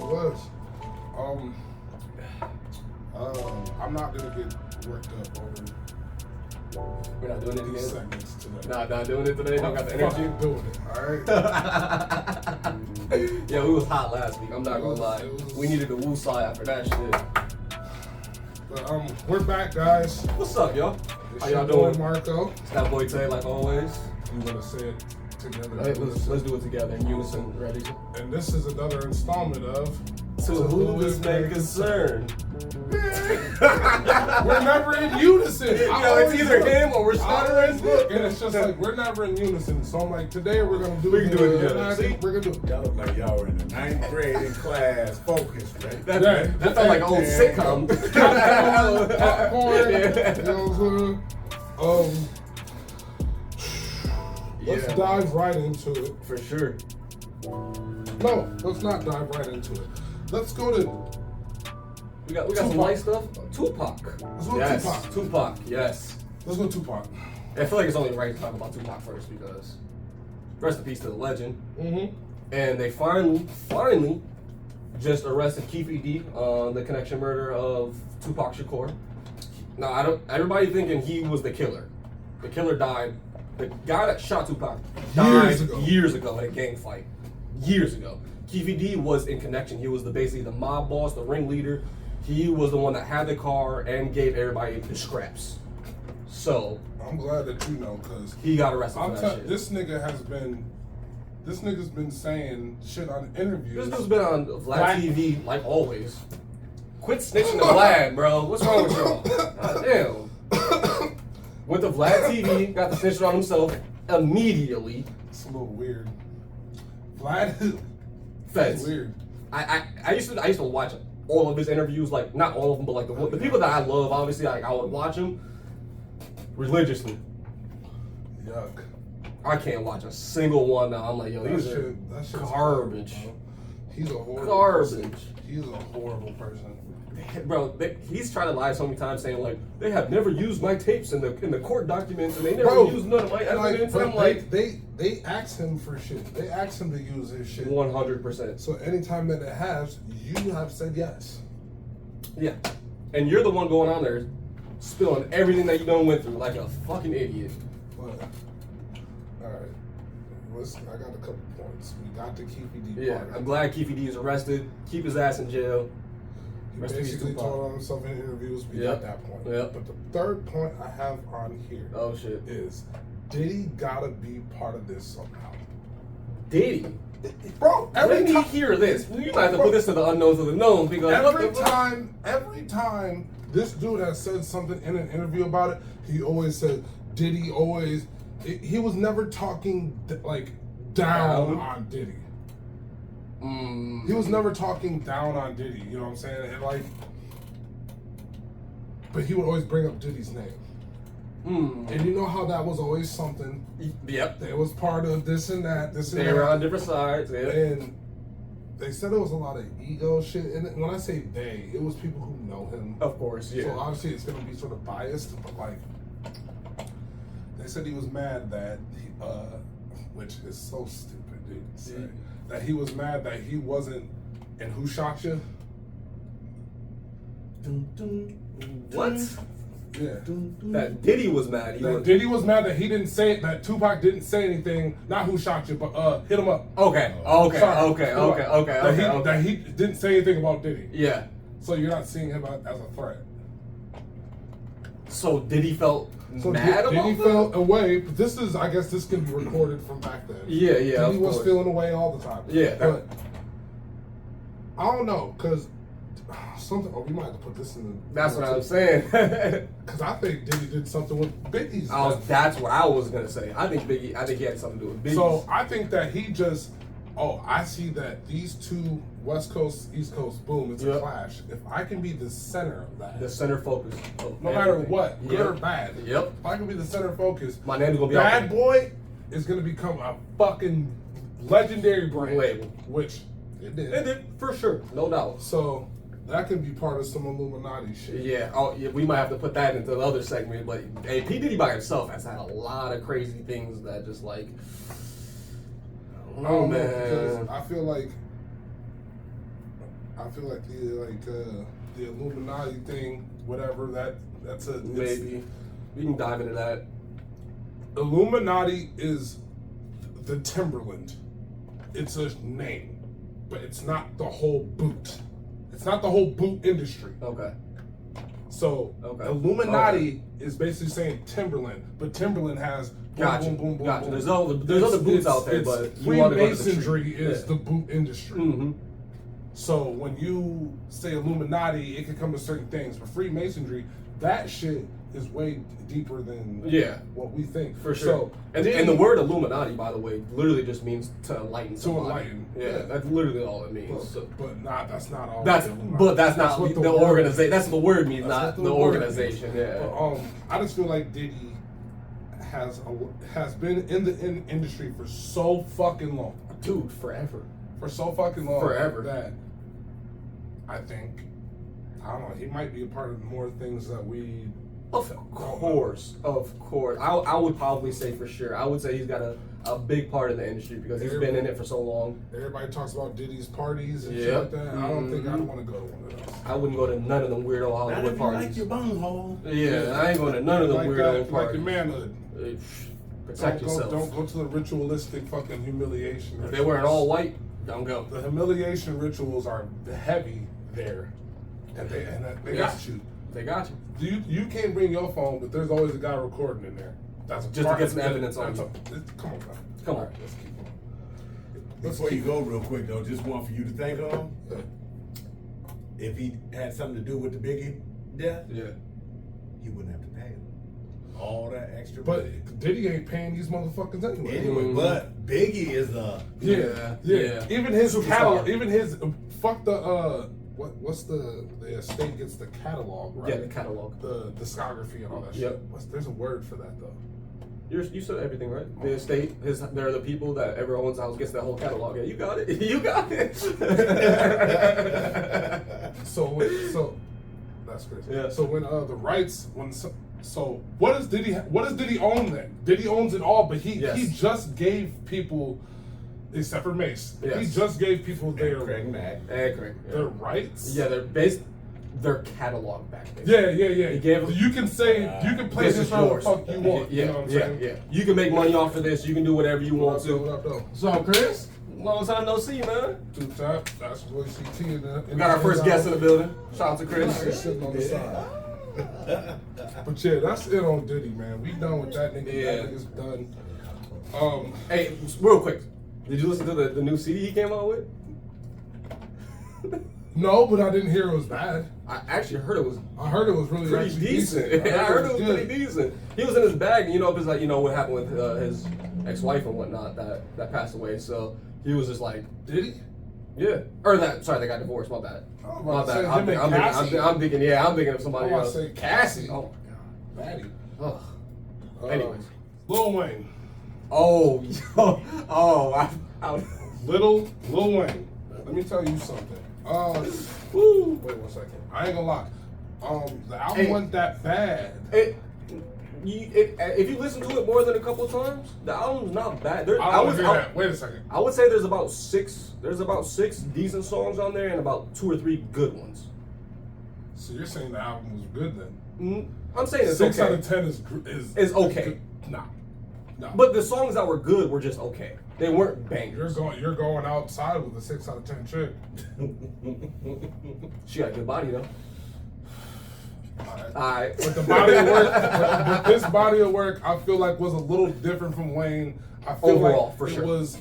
It was. I'm not gonna get worked up over. We're not doing it these today. segments today. Not doing it today. Don't got the energy. Fucking doing it. All right. Yeah, we was hot last week. I'm not gonna lie. We needed the woo side after that shit. But we're back, guys. What's up, y'all? It's How your y'all boy doing? Marco. It's that boy Tay, like always. I'm gonna say it together. Let's do it together in unison. Ready? And this is another installment of To who this may concern. We're never in unison. It's either him or we're stuttering. Look, and it's just like we're never in unison. So I'm like, today we're gonna do We can do it together. and I think we're gonna do it. Y'all look like y'all were in the 9th grade in class, focused, right? That felt like an old sitcom. Popcorn. You know what I'm saying? Let's dive right into it. For sure. No, let's not dive right into it. Let's go to. We got some light stuff. Tupac. Let's go Yes, Tupac. Tupac. Yes. Let's go Tupac. I feel like it's only right to talk about Tupac first because rest in peace to the legend. Mm-hmm. And they finally just arrested Keefe D on the connection murder of Tupac Shakur. Now everybody thinking he was the killer. The killer died. The guy that shot Tupac died years ago in a gang fight. Years ago. Keefe D was in connection. He was basically the mob boss, the ringleader. He was the one that had the car and gave everybody the scraps. So I'm glad that you know, cause he got arrested for that shit. This nigga's been saying shit on interviews. This dude's been on Vlad TV like always. Quit snitching to Vlad, bro. What's wrong with y'all? God damn. Went to Vlad TV, got the snitching on himself immediately. It's a little weird. Vlad Feds. is weird. I used to watch all of his interviews, like not all of them, but like the people that I love. Obviously, like I would watch them religiously. Yuck. I can't watch a single one now. I'm like, yo, these are garbage. He's a horrible Garbage. person. He's a horrible person. Bro, he's tried to lie so many times, saying like they have never used my tapes in the court documents, and they never used none of my evidence. I'm like, they asked him for shit. They asked him to use his shit. 100%. So anytime that it has, you have said yes. Yeah, and you're the one going on there, spilling everything that you done went through like a fucking idiot. But all right, I got a couple points. We got the Keefe D. Yeah, part. I'm glad Keefe D is arrested. Keep his ass in jail. He Rest in peace, basically Tupac. told on himself in interviews. We got that point. Yep. But the third point I have on here Oh shit. is Diddy gotta be part of this somehow. Diddy? Bro, Let me hear this. You might have to put this to the unknowns of the knowns because every time this dude has said something in an interview about it, he always said Diddy always. He was never talking like down on Diddy. He was never talking down on Diddy. You know what I'm saying? And like, but he would always bring up Diddy's name. And you know how that was always something. Yep. They was part of this and that. They were on different sides. Yeah. And they said there was a lot of ego shit. And when I say they, it was people who know him. Of course, yeah. So obviously it's going to be sort of biased, but like, they said he was mad that, which is so stupid, dude, to say, that he was mad that he wasn't in Who Shot Ya? What? Yeah. That Diddy was mad. Diddy was mad that he didn't say it, that Tupac didn't say anything, not Who Shot You, but hit him up. Okay. That he didn't say anything about Diddy. Yeah. So you're not seeing him as a threat. So Diddy felt mad about Diddy felt away, but I guess this can be recorded from back then. Yeah. Diddy was feeling away all the time. Yeah. But I don't know, because something. Oh, we might have to put this in. That's what I'm saying. Because I think Diddy did something with Biggie's. That's what I was gonna say. I think he had something to do with Biggie. So I think that he just. Oh, I see that these two West Coast, East Coast, boom, it's a clash. If I can be the center of that, the center focus, no matter what, good or bad. Yep. If I can be the center focus, my name's gonna be Bad Boy is gonna become a fucking legendary brand label, which it did. It did for sure, no doubt. So that could be part of some Illuminati shit. Yeah. Oh, yeah. We might have to put that into the other segment. But hey, P Diddy by himself has had a lot of crazy things that just like. I don't know, because I feel like I feel like the Illuminati thing, whatever that's a Maybe we can dive into that. Illuminati is the Timberland. It's a name, but it's not the whole boot. It's not the whole boot industry. Okay. So Illuminati is basically saying Timberland, but Timberland has boom, boom, boom, Gotcha. boom. There's other boots out there, but you want to go to the Freemasonry tree. is the boot industry. Mm-hmm. So when you say Illuminati, it can come to certain things. But Freemasonry, that shit is way deeper than what we think. For sure. And the word Illuminati, by the way, literally just means to enlighten somebody. To enlighten. Yeah, that's literally all it means. But that's not all. That's not what the organization. That's what the word means, that's not the organization. Yeah. But, I just feel like Diddy has been in the industry for so fucking long. Dude, forever. For so fucking long. Forever. That I think, I don't know, he might be a part of more things that we... Of course. I would probably say for sure. I would say he's got a big part in the industry because he's been in it for so long. Everybody talks about Diddy's parties and shit like that. I don't think I'd want to go to one of those. I wouldn't go to none of them weirdo Hollywood parties. Like your bunghole. Yeah, I ain't going to none of them weirdo parties. Like your manhood. Protect yourself. Don't go to the ritualistic fucking humiliation rituals. If they're wearing all white, don't go. The humiliation rituals are heavy there. And they got you. They got you. You can't bring your phone, but there's always a guy recording in there. That's just to get some evidence on you. Come on, man. Come on. Right, let's keep on. Before you go, real quick though, just one for you to think of. If he had something to do with the Biggie death, he wouldn't have to pay him all that extra. But money. Diddy ain't paying these motherfuckers anyway. Anyway, but Biggie is a yeah. Even his catalog, even his fuck the what's the estate gets the catalog, right? Yeah, the catalog, the discography and all that Yep. shit. There's a word for that though. You said everything right. The estate, they're the people that ever owns the house gets the whole catalog. Yeah, you got it. You got it. So that's crazy. Yeah. So when the rights so what does Diddy own then? Diddy owns it all, but he just gave people, except for Mace, he just gave people their their rights. Yeah, their catalog back Yeah. there. He gave them, you can play this how the fuck you want. You know what I'm saying? Yeah. You can make money off of this. You can do whatever you want to. What up, though? So, Chris, long time no see, man. Two time. That's what CT in the. We got our first guest in the building. Shout out to Chris. He's sitting on the side. But yeah, that's it on Diddy, man. We done with that nigga. Yeah. That nigga's done. Hey, real quick, did you listen to the new CD he came out with? No, but I didn't hear it was bad. I actually heard it was. I heard it was really pretty decent. I heard it was pretty decent. He was in his bag, and it's like what happened with his ex-wife and whatnot that passed away. So he was just like, did he? Yeah. Or that. Sorry, they got divorced. My bad. Oh, My bad. I'm thinking of somebody else. Say Cassie. Oh my god, Batty. Anyways, Lil Wayne. Oh, Lil Wayne. Let me tell you something. Wait 1 second. I ain't gonna lie. The album wasn't that bad. If you listen to it more than a couple of times, the album's not bad. Wait a second. I would say there's about six decent songs on there and about 2 or 3 good ones. So you're saying the album was good then? I'm saying it's 6 okay. out of 10 is okay. Nah. But the songs that were good were just okay. They weren't bangers. You're going outside with a 6 out of 10 chick. She got a good body though. Alright. But the body of work, but this body of work, I feel like was a little different from Wayne. I feel overall, like for sure. It was.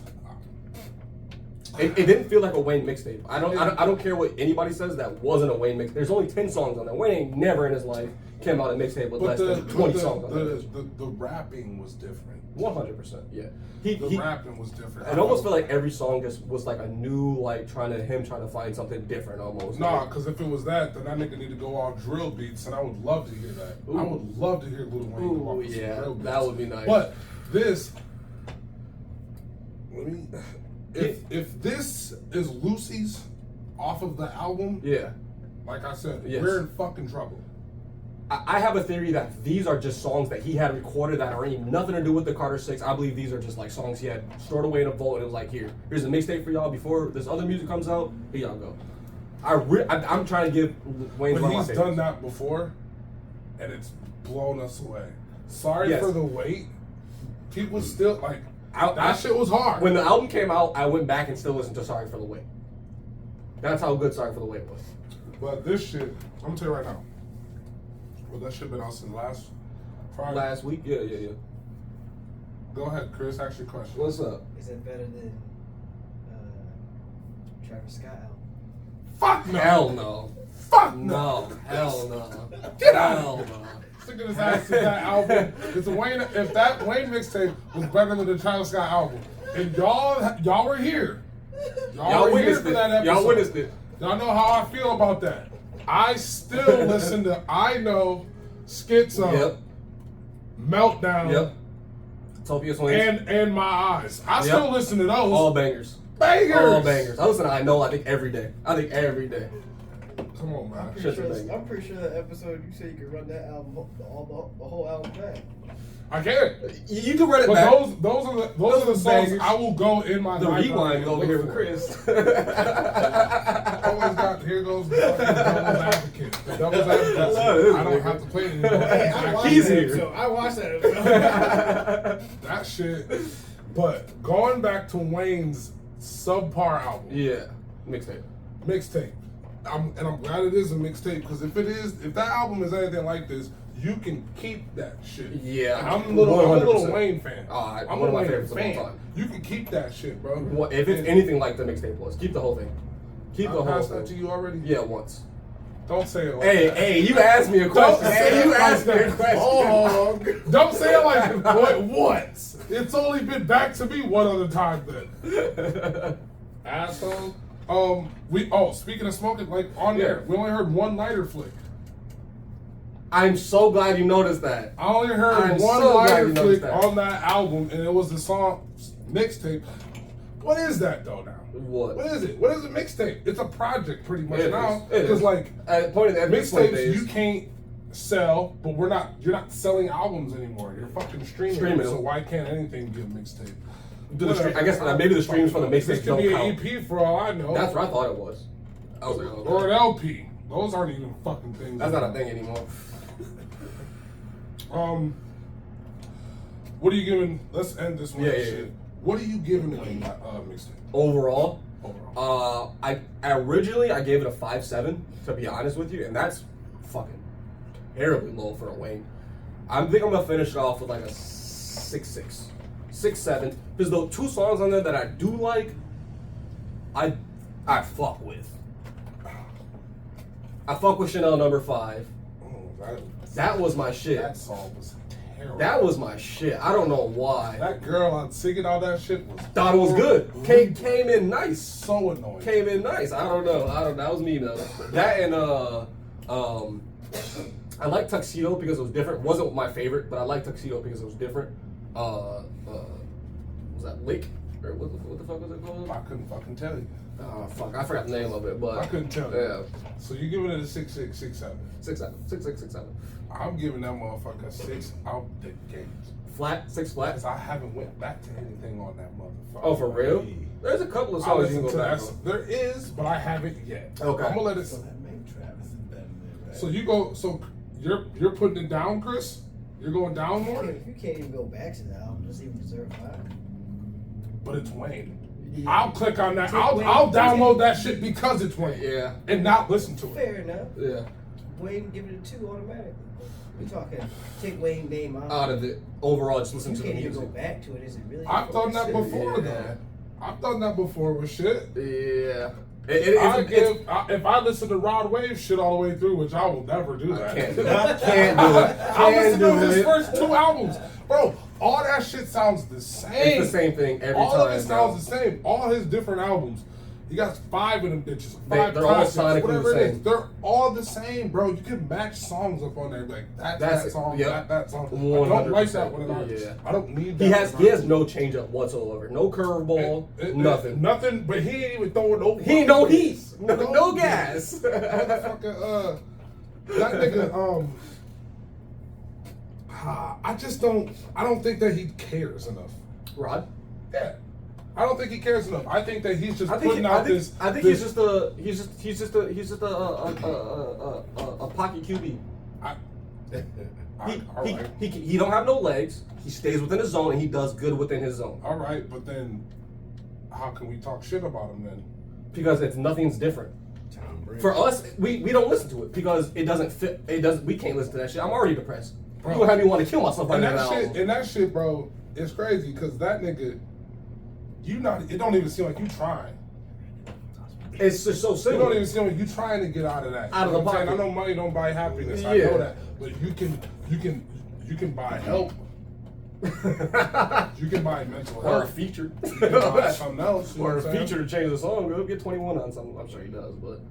It didn't feel like a Wayne mixtape. I don't care what anybody says. That wasn't a Wayne mixtape. There's only 10 songs on there. Wayne ain't never in his life came out a mixtape with less than 20 songs on there. The rapping was different. 100%. Yeah. The rapping was different. I almost feel like every song just was like a new, trying to find something different almost. Nah, because if it was that, then that nigga need to go all drill beats, and I would love to hear that. Ooh. I would love to hear Lil Wayne go off with some drill beats. That would be nice. But this, if this is Lucy's off of the album, like I said, we're in fucking trouble. I have a theory that these are just songs that he had recorded that are ain't nothing to do with the Carter 6. I believe these are just like songs he had stored away in a vault and it was like, here's a mixtape for y'all before this other music comes out. Here y'all go. I'm trying to give Wayne But one of my he's favorites. done that before, and it's blown us away. Sorry Yes. for the wait. People still like I- that shit was hard. When the album came out, I went back and still listened to Sorry for the Wait. That's how good Sorry for the Wait was. But this shit, I'm gonna tell you right now. Well, that shit been out since last Friday. Last week? Yeah. Go ahead, Chris. Ask your question. What's up? Is it better than Travis Scott album? Fuck no. Hell no. Fuck no. No. Hell no. Get out. Hell no. Sticking his ass to that album. If that Wayne mixtape was better than the Travis Scott album, and y'all were here. Y'all were here witnessed for it. that episode. Y'all witnessed it. Y'all know how I feel about that. I still listen to I Know, Schizo, Yep. Meltdown, Yep. Topia Swings. and My Eyes. I Yep. still listen to those. All bangers. bangers. All bangers. I listen to I Know, I think every day. Come on, man. I'm pretty sure that episode you said you could run that album, the whole album back. I can. You can run it But back. those are the songs bangers. I will go in my The library rewind and is over look here with for. Chris. Always got here goes the fucking devil's advocate. The devil's advocate. love this I don't nigga. have to play it anymore. Hey, I watched He's that here. episode. I watched that episode. That shit. But going back to Wayne's subpar album, Yeah. Mixtape. mixtape. I'm glad it is a mixtape because if that album is anything like this, you can keep that shit. Yeah, And I'm a little 100%. Wayne fan. I'm I'm one a of my Wayne favorites of all fan. time. You can keep that shit, bro. If it's And anything like the mixtape was, keep the whole thing. Keep I the whole passed that to thing. you already. Yeah, once. Don't say it like Hey, that. hey, you asked me a question. Don't say Hey, it you like asked me a that. question. Oh, don't say it like what? Once. It's only been back to me one other time then. Asshole. Speaking of smoking, like on there, we only heard one lighter flick. I'm so glad you noticed that. I only heard I'm one so glad lighter you noticed flick that. on that album, and it was the song mixtape. What is that though now? What? What is it? What is a mixtape? It's a project pretty much It now. is. It Because is. like At point at this point, mixtapes, you can't sell, but you're not selling albums anymore. You're fucking streaming. Streaming So them. why can't anything be a mixtape? I guess maybe the streams from the This mixtapes could be don't an count. EP for all I know. That's what I thought it was. I was like, okay. Or an LP. Those aren't even fucking things. That's not a thing anymore. What are you giving? Let's end this one. Yeah, with yeah, shit. yeah. What are you giving it in mixtape? Overall, Overall. I originally I gave it a 5.7 to be honest with you, and that's fucking terribly low for a Wayne. I think I'm gonna finish it off with like a 6.6, 6.7, because the two songs on there that I do like, I fuck with. I fuck with Chanel Number 5. That was my shit. That song was terrible. That was my shit. I don't know why. That girl on singing all that shit was. Thought it was good. Came in nice. So annoying. Came in nice. I don't know. That was me though. That and I like Tuxedo because it was different. Wasn't my favorite, but I like Tuxedo because it was different. Was that Lake? Or what the fuck was it called? I couldn't fucking tell you. Oh fuck, I forgot the name of it, but I couldn't tell you. Yeah. So you giving it a 6.6, 6.7. 6.7. I'm giving that motherfucker a 6 out the gate. Flat, 6 flat. Because I haven't went back to anything on that motherfucker. Oh, for real? There's a couple of I songs you listen can to go back that. on. There is, but I haven't yet. Okay. I'm gonna let it. So that make Travis is better than that. So you go. So you're putting it down, Chris. You're going down more. If you can't even go back to the album, does it even deserve 5? But it's Wayne. Yeah. I'll click on that. Take I'll Wayne. download that shit because it's Wayne. Yeah. And not listen to it. Fair enough. Yeah. Wayne, give it a 2 automatically. We're talking, take Wayne name out. Out of it, overall, just listen You to the can't even go music. back to it. Is it really? I've done that important? before, Yeah. though. I've done that before with shit. Yeah. If I listen to Rod Wave shit all the way through, which I will never do that. Can't do it. Can't do it. I listened to Can't do his it. first 2 albums, bro. All that shit sounds the same. It's the same thing every all time. of it sounds the same. All his different albums. He got 5 of them bitches. 5 they're all classics, sonically whatever the it is. same. They're all the same, bro. You can match songs up on there. Like that's That's that it. song, Yep. that song. I don't like that 100%. with an artist. Yeah. I don't need that. He with an has artist. no change up whatsoever. No curveball. Nothing. Nothing. But he ain't even throwing no. He ain't no heat. No gas. Motherfucker, that nigga. I just don't. I don't think that he cares enough. Rod. Yeah. I don't think he cares enough. I think that he's just I think putting out this. I think he's just a pocket QB. He don't have no legs. He stays within his zone and he does good within his zone. All right, but then how can we talk shit about him then? Because nothing's different. For us, we don't listen to it because it doesn't fit. We can't listen to that shit. I'm already depressed. Bro. You gonna have me want to kill myself right now. And that shit, bro, it's crazy because that nigga, it don't even seem like you trying. It's just so simple. It don't even seem like you trying to get out of that. Out of the pocket. I know money don't buy happiness. I know that, but you can buy help. You can buy mental health. Or a feature. You can buy something else. Or a feature to change the song. Go get 21 on something. I'm sure he does, but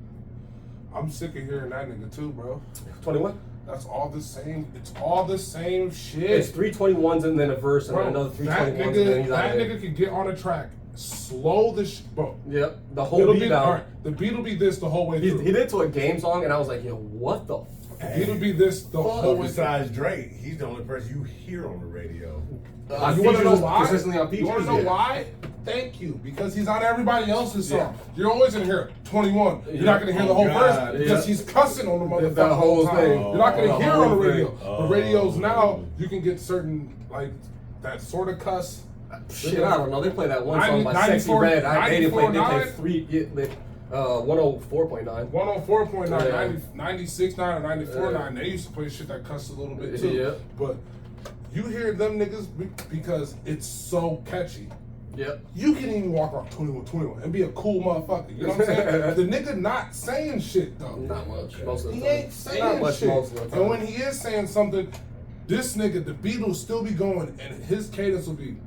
I'm sick of hearing that nigga too, bro. 21? That's all the same. It's all the same shit. It's 3 21s and then a verse and then another 3 21s and then he's out That of nigga can get on a track, slow the bro. Yep, the whole beat down. Right, the beat will be this the whole way through. He did to a game song and I was like, yo, what the The beat will be this the whole way through. Besides Drake, he's the only person you hear on the radio. You want to know why? Consistently on features, you want to know why? Thank you. Because he's on everybody else's song. Yeah. You're always going to hear 21. You're not going to hear the whole verse because he's cussing on the motherfucker the whole time. thing. You're not going to hear it on the radio. Oh. The radios now, you can get certain, like, that sort of cuss. Shit, I don't know. They play that one song by Sexy Red. They didn't play 3, 104.9. 104.9, 96.9 or 94.9. They used to play shit that cussed a little bit too. Yeah. But you hear them niggas because it's so catchy. Yep. You can even walk around 21 and be a cool motherfucker. You know what I'm saying? The nigga not saying shit though. Not much. Most of the time. He ain't saying not much shit. most of the time. And when he is saying something, this nigga, the beat will still be going and his cadence will be.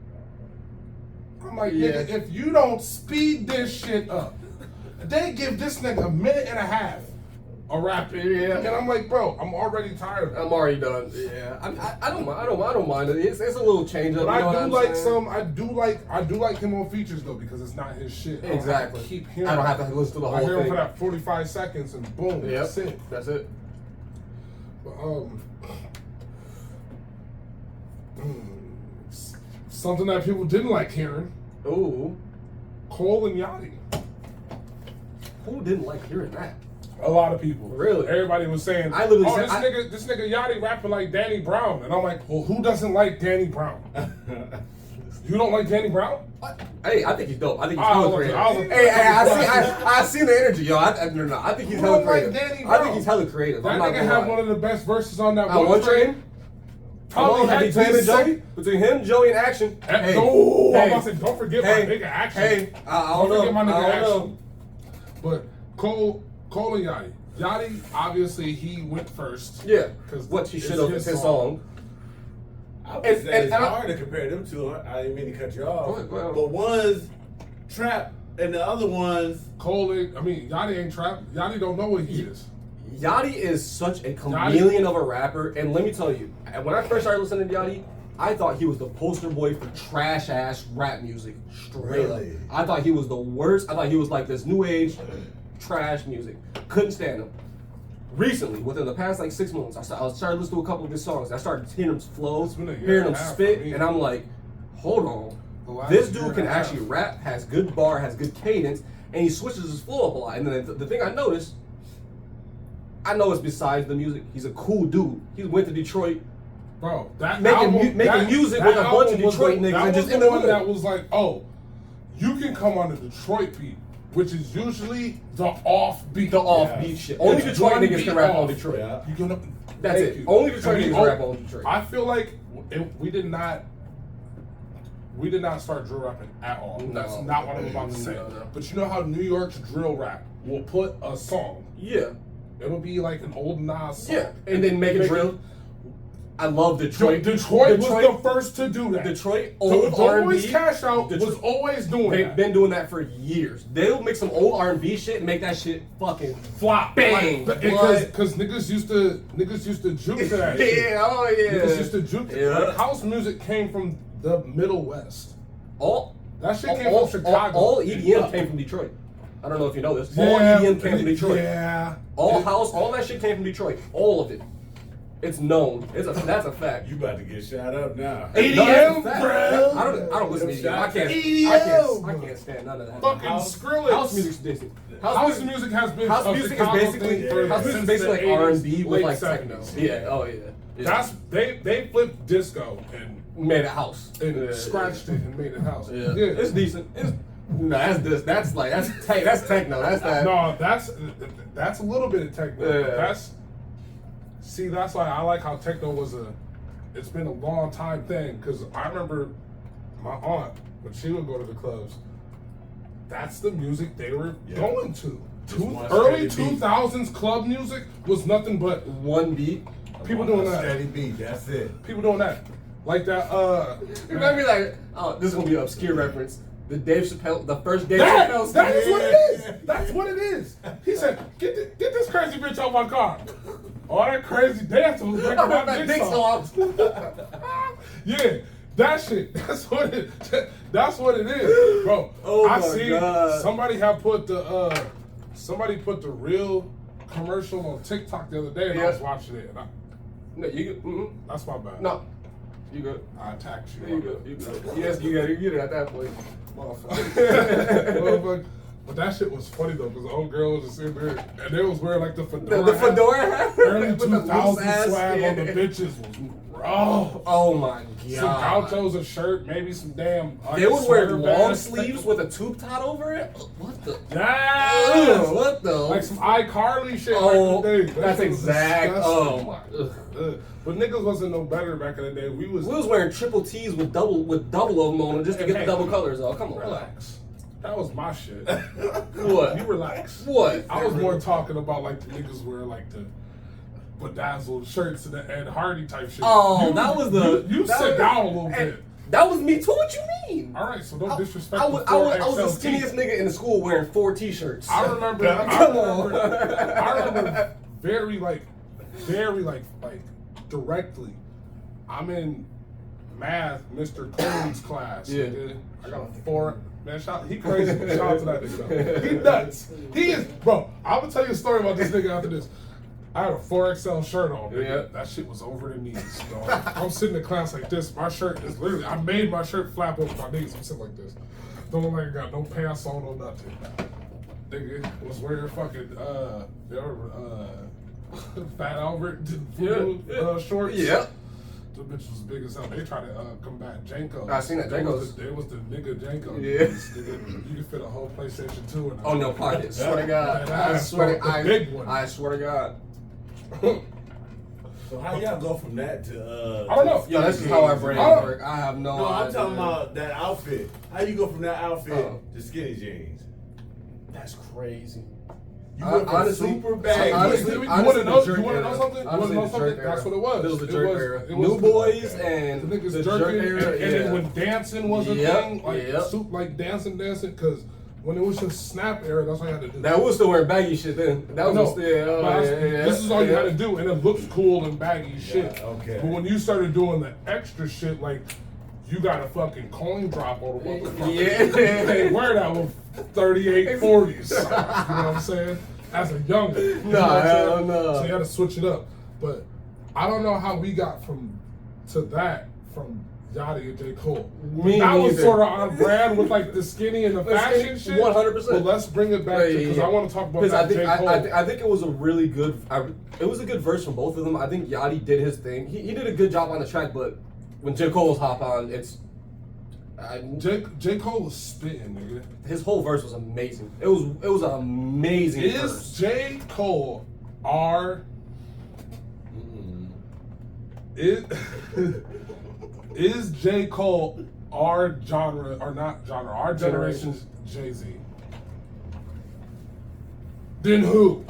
I'm like, nigga, if you don't speed this shit up, they give this nigga a minute and a half a rap. Yeah. And I'm like, bro, I'm already tired of it. I'm already done. Yeah. I don't mind it. It's a little change up. But you know I do what like saying? I do like him on features though because it's not his shit. Exactly. I keep hearing. I don't have to listen to the whole I hear him thing. for that 45 seconds and boom, Yep. that's it. That's it. But, something that people didn't like hearing. Ooh. Cole and Yachty. Who didn't like hearing that? A lot of people. Really? Everybody was saying, I literally said, this nigga Yachty rapping like Danny Brown. And I'm like, well, who doesn't like Danny Brown? You don't like Danny Brown? Hey, I think he's dope. I think he's hella creative. I I seen the energy, yo. I think he's hella creative. Danny I Brown? think he's hella creative. That I'm not nigga gonna had lie. one of the best verses on that One Train? Probably had between him, Joey, and Action. I'm about to say, don't forget my nigga Action. Hey, I don't know. Forget my nigga I don't Action. know. But Cole and Yachty. Yachty, obviously, he went first. Yeah, because what he should have. It's his song. I would say it's hard to compare them two. I didn't mean to cut you off. Go ahead. But one's trap and the other one's Yachty ain't trap. Yachty don't know what he is. Yachty is such a chameleon of a rapper, and let me tell you, when I first started listening to Yachty, I thought he was the poster boy for trash ass rap music. Straight up. I thought he was the worst. I thought he was like this new age trash music. Couldn't stand him. Recently, within the past like 6 months, I started listening to a couple of his songs. I started hearing him flows, hearing him spit, and I'm like, hold on. This dude can actually rap, has good bar, has good cadence, and he switches his flow up a lot. And then the thing I noticed, I know it's besides the music. He's a cool dude. He went to Detroit, bro. That making music with a bunch of Detroit niggas and just in the one hood. that was like, oh, you can come on the Detroit beat, which is usually the offbeat. The offbeat shit. Only Detroit niggas can rap on Detroit. Yeah. That's it. Only Detroit niggas rap on Detroit. I feel like we did not start drill rapping at all. That's not what I'm about to say. No. But you know how New York's drill rap will put a song. Yeah. It'll be like an old Nas song. Yeah. And then make it drill. I love Detroit. Detroit was the first to do that. Detroit, old the R&B. Boys Cash Out was always doing They've that. been doing that for years. They'll make some old R&B shit and make that shit fucking flop. Bang. Because niggas used to juke to that shit. Yeah, oh yeah. Niggas used to juke. Yeah. Like, house music came from the Middle West. That shit came from Chicago. All EDM came from Detroit. I don't know if you know this. All EDM came from Detroit. Yeah. All house, all that shit came from Detroit. All of it. It's known. That's a fact. You about to get shot up now. EDM, No, bro. I don't listen to EDM. I can't stand none of that. Fucking Skrillex. House music's decent. House music has been House a music is Chicago basically thing for house music is since basically the like 80s, R&B with late like 70s. techno. Yeah. Oh yeah. That's they flipped disco and made a house scratched it and made it house. Yeah. It's decent. No, that's techno. That's that. No, that's a little bit of techno. Yeah. That's why I like how techno was it's been a long time thing, because I remember my aunt, when she would go to the clubs, that's the music they were going to. Early 2000s club music was nothing but one beat. People doing that. Steady beat, that's it. People doing that. Like that, Remember, like, oh, this is gonna be an obscure reference. The first Dave that Chappelle. is what it is. That's what it is. He said, get this crazy bitch out my car. All that crazy dancing was making my dick soft. Yeah, that shit. That's what it is, bro. Oh I my see God. somebody put the real commercial on TikTok the other day, and I was watching it. And No, you good. that's my bad. No, you good. I attacked you. You good. You good. Yes, you got it at that point. Motherfucker. But that shit was funny though, because the old girl was just in there, and they was wearing like the fedora. The fedora hat. Early With the loose 2000s ass, swag on the yeah. bitches was rough. Oh my Some God. gauchos, a shirt, maybe some damn. They would wear sweater long vest. sleeves with a tube top over it. What the? Yes! Ugh, what the? Like some iCarly shit. Oh, back in the day. That that's shit was exact. disgusting. Oh my. Ugh. But niggas wasn't no better back in the day. We was wearing triple T's with double of them on them just to get the double colors. Oh, come on. relax. That was my shit. What? You relax. What? I was more talking about like the niggas wear like the bedazzled shirts and the Ed Hardy type shit. Oh, that was the. You that sit was- down a little bit. That was me too. What you mean? All right, so don't disrespect I the was 4XL the skinniest nigga in the school wearing 4 t-shirts. I remember. Come on. I remember very directly. I'm in math, Mr. Coon's class. Yeah. Nigga. I got a 4. Man, he crazy. Shout out to that nigga. He nuts. He is, bro. I'm gonna tell you a story about this nigga after this. I had a 4XL shirt on. Nigga. Yeah. That shit was over the knees. Dog. I'm sitting in class like this. My shirt is literally. I made my shirt flap over my knees. I'm sitting like this. Don't look like I got no pants on or nothing. Nigga was wearing fucking Fat Albert shorts. Yep. The bitch was big as hell. They tried to combat Janko. I seen that, Janko's. It was the nigga Janko. Yeah. Nigga, you could fit a whole PlayStation 2 in that. Oh no, pocket. Swear to God. That I ass, swear bro, to the big one. I swear to God. So how y'all go from that to I don't know. Yo, this is how our brains Oh. work. I have no No, I'm idea. talking about that outfit. How you go from that outfit Oh. to skinny jeans? That's crazy. You went from Honestly, super baggy. honestly, You want to know? the jerk You want to know era. something? You want to Honestly, know the something? jerk era. That's what it was. It was the jerk era. It was New Boys and the niggas the jerking, jerk era. and then when dancing was a Yep, thing, like yep. like dancing, because when it was just snap era, that's all you had to do. That was still wearing baggy shit then. That was No, still, yeah. this is all you had to do, and it looks cool and baggy shit. okay. But when you started doing the extra shit, like you got a fucking coin drop on the motherfucker. Yeah. You can't wear that with 38, 40s. You know what I'm saying? As a younger. You know what I'm hell saying? no. So you had to switch it up. But I don't know how we got from Yachty and J. Cole. Me That was neither. sort of on brand with like the skinny and the fashion shit. 100%. But let's bring it back because I want to talk about Because that I think J. Cole. I think it was a really good. It was a good verse from both of them. I think Yachty did his thing. He did a good job on the track, but when J. Cole's hop on, it's J. Cole was spitting, nigga. his whole verse was amazing. It was an amazing Is verse. J. Cole our is J. Cole our genre or not genre? Our generation's Jay-Z. Then who?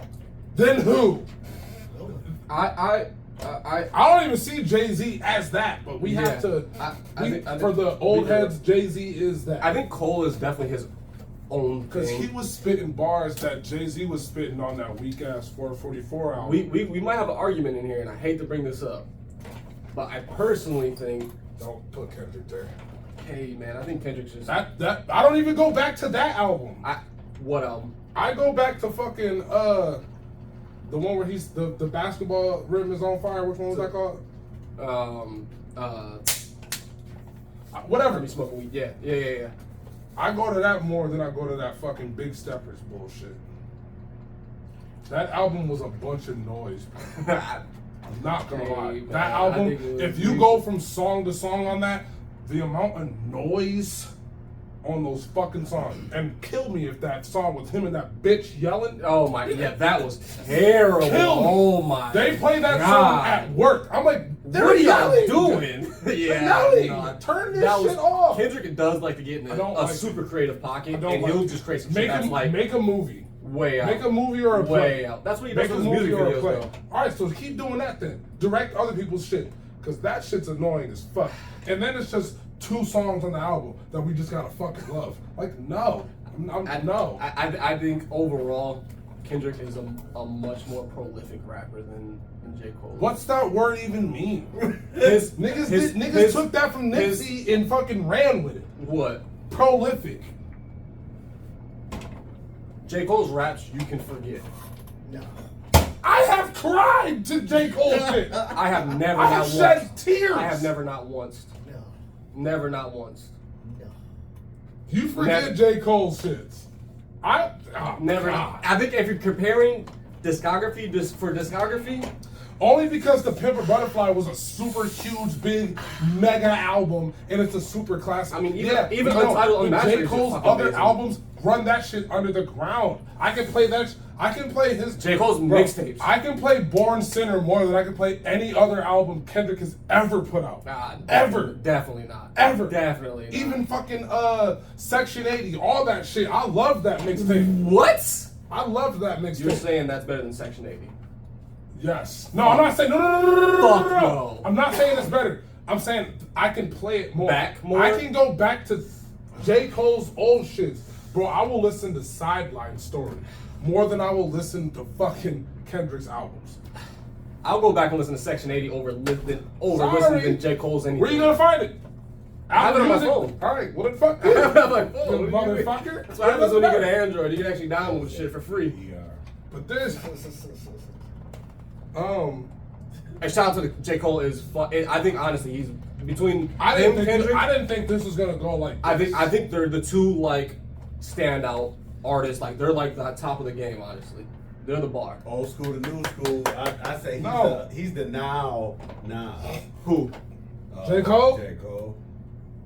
I I don't even see Jay-Z as that, but we have to. I think for the old heads, Jay-Z is that. I think Cole is definitely his own Because thing. he was spitting bars that Jay-Z was spitting on that weak ass 444 album. We might have an argument in here, and I hate to bring this up, but I personally think, Don't put Kendrick there. hey man, I think Kendrick's just That I don't even go back to that album. what album? I go back to fucking The one where he's the basketball rim is on fire. Which one was that called? Whatever. Be smoking weed. Yeah. I go to that more than I go to that fucking Big Steppers bullshit. That album was a bunch of noise. I'm not gonna lie. That album, if you go from song to song on that, the amount of noise on those fucking songs, and kill me if that song was him and that bitch yelling. Oh my, yeah, that was terrible. Oh my. They play that song at work. I'm like, what are y'all doing? Yeah, turn this shit off. Kendrick does like to get in a super creative pocket, and he'll just create some shit that's like make a movie. Way out. Make a movie or a play. Way out. That's what he does with his music videos, though. Alright, so keep doing that then. Direct other people's shit. Because that shit's annoying as fuck. And then it's just 2 songs on the album that we just gotta fucking love. Like, no. No. I think overall, Kendrick is a much more prolific rapper than J. Cole. What's that word even mean? Niggas took that from Nipsey and fucking ran with it. What? Prolific. J. Cole's raps you can forget. No. I have cried to J. Cole shit. I have never I not have once. shed tears. I have never not once. No. Never not once. No. You forget J. Cole shits. Never. God. I think if you're comparing discography only because The Pimp a Butterfly was a super huge, big, mega album, and it's a super classic. I mean, even Untitled Unmastered J. is Cole's fucking other amazing. albums run that shit under the ground. I can play that. I can play his J. Cole's mixtapes. I can play Born Sinner more than I can play any other album Kendrick has ever put out. Ever. Definitely not. Ever. Definitely not. Even fucking Section 80, all that shit. I love that mixtape. What? I loved that mixtape. You're saying that's better than Section 80? Yes. No, I'm not saying no. Fuck no. I'm not saying it's better. I'm saying I can play it more. Back more? I can go back to J. Cole's old shits. Bro, I will listen to Sideline Story more than I will listen to fucking Kendrick's albums. I'll go back and listen to Section 80 over listening to J. Cole's anything. Where you gonna find it? I have it on my phone. Alright, what the fuck? I have it on my phone. You motherfucker. That's what happens when you get an Android. You can actually download shit for free. But this And shout out to J. Cole is I think honestly he's between I him didn't Kendrick. I didn't think this was gonna go like this. I think they're the two like standout artists. Like they're like the top of the game. Honestly, they're the bar. Old school to new school. I say he's the now. Who? J. Cole? J. Cole.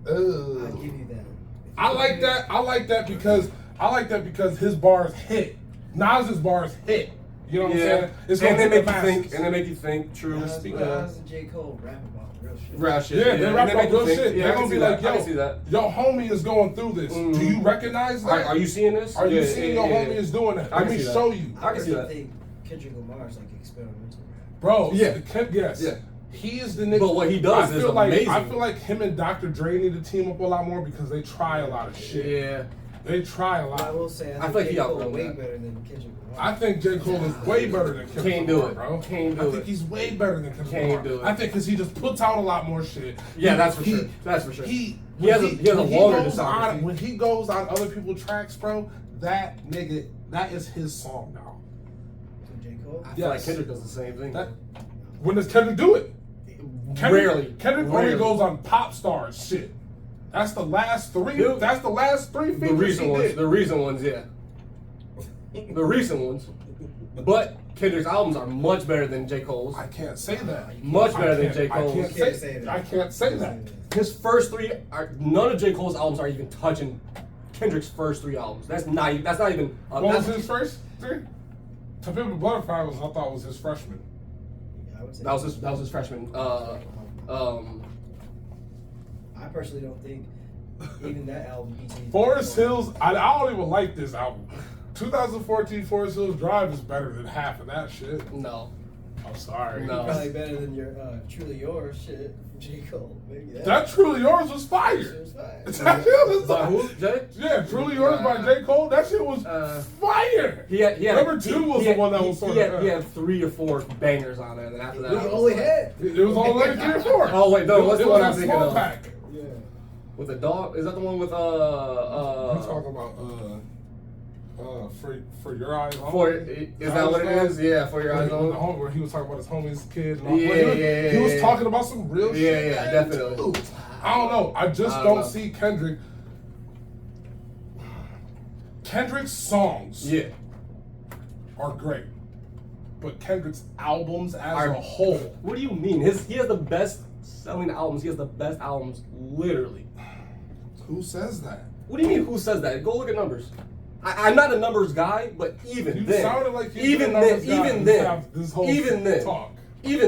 I'll give you that. I like that because his bars hit. Nas's bars hit. You know what I'm saying? It's and they hit make you the think. masses. And they make you think. True. Nas and J. Cole rap about real shit. Real shit. Yeah, they rap about real shit. Yeah, They're gonna be like, I can see that. yo, homie is going through this. Do you recognize that? Are you seeing this? Are you seeing your homie is doing that? I Let can me see show that. you. I can see that. I think Kendrick Lamar's like experimental rap. Bro, Yeah. yes. Yeah. He is the nigga. But what he does is amazing. I feel like him and Dr. Dre need to team up a lot more because they try a lot of shit. Yeah. They try a But I lot. will say, I I feel like think he J. Cole outgrown way that. better than Kendrick Lamar. I think J. Cole is way better than Kendrick Can't do Lamar, it. bro. Can't do I think it. he's way better than Kendrick Can't Lamar. do it. I think because he just puts out a lot more shit. Yeah, that's for sure. That's for sure. He has a longer goes on, discography. when he goes on other people's tracks, bro, that nigga, that is his song now. J. Cole? I feel like Yes. Kendrick does the same thing. That, when does Kendrick do it? Rarely. Kendrick only goes on pop stars shit. That's the last three. Dude, That's the last three The features recent he ones. did. The recent ones, yeah. The recent ones. But Kendrick's albums are much better than J. Cole's. I can't say that. Much better than I J. can't- Cole's. I can't Can't say say that. that. I can't say that. His first three are none of J. Cole's albums are even touching Kendrick's first 3 albums. That's not even. What was his first three? To Pimp a Butterfly was, I thought, was his freshman. Yeah, I would say That was his freshman. I personally don't think even that album beats anything. Forest Hills, I don't even like this album. 2014 Forest Hills Drive is better than half of that shit. No. I'm sorry. No. Probably better than your Truly Yours shit from J. Cole. Maybe That Truly Yours was shit fire. was fire. That shit was By fire. who? Jay? Yeah, Truly Yours by J. Cole. That shit was fire. He had Number 2 was the one that was sort of. He had 3 or 4 bangers on there, and then after that, It was only hit. It was only like 3 or 4. Oh wait, no, what's it the was one I'm that thinking small of? pack. Yeah. With the dog? Is that the one with You talking about For your eyes only. Is that what it is? Yeah, for your eyes only. Where he was talking about his homie's kid. And all. Yeah, He was talking about some real shit. Yeah, definitely. Dude, I don't know. I just don't see Kendrick. Kendrick's songs are great, but Kendrick's albums as a whole. What do you mean? He has the best selling albums. He has the best albums, literally. Who says that? What do you mean? Who says that? Go look at numbers. I'm not a numbers guy, but even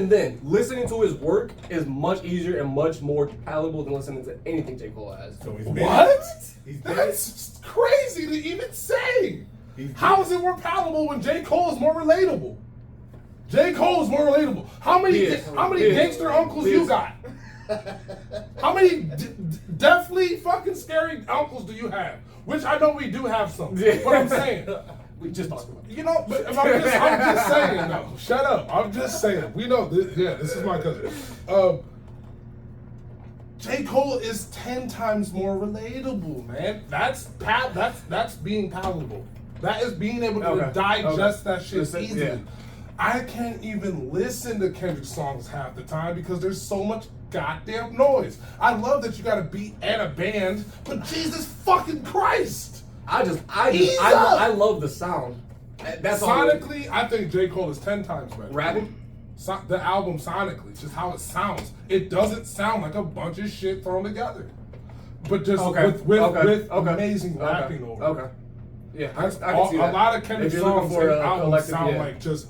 then, listening to his work is much easier and much more palatable than listening to anything J. Cole has. So That's crazy to even say. How is it more palatable when J. Cole is more relatable? J. Cole is more relatable. How many gangster uncles you got? How many deathly fucking scary uncles do you have? Which I know we do have some. But I'm saying. We just talked about it. You know, but I'm just saying though. Shut up. I'm just saying. We know this, this is my cousin. J. Cole is 10 times more relatable, man. That's being palatable. That is being able to digest that shit easily. Yeah. I can't even listen to Kendrick songs half the time because there's so much goddamn noise. I love that you got a beat and a band, but Jesus fucking Christ! I love the sound. That's sonically, I think J. Cole is 10 times better. Rapping? The album sonically, just how it sounds. It doesn't sound like a bunch of shit thrown together. But just with amazing rapping over it. Okay. Yeah, I can see that. A lot of Kendrick songs and albums sound like just,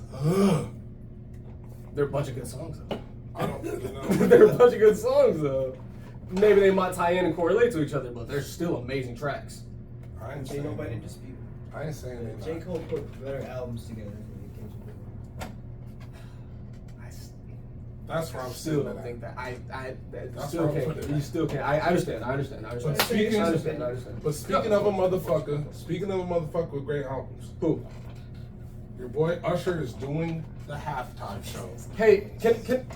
They're a bunch of good songs, though. I don't know. They're a bunch of good songs, though. Maybe they might tie in and correlate to each other, but they're still amazing tracks. I ain't Ain't saying nobody that. dispute. I ain't saying that. J. Cole put better albums together than Kendrick. That's where I'm Still don't think that. You still can't. I understand. But speaking of a motherfucker with great albums. Who? Your boy Usher is doing the halftime show. Hey,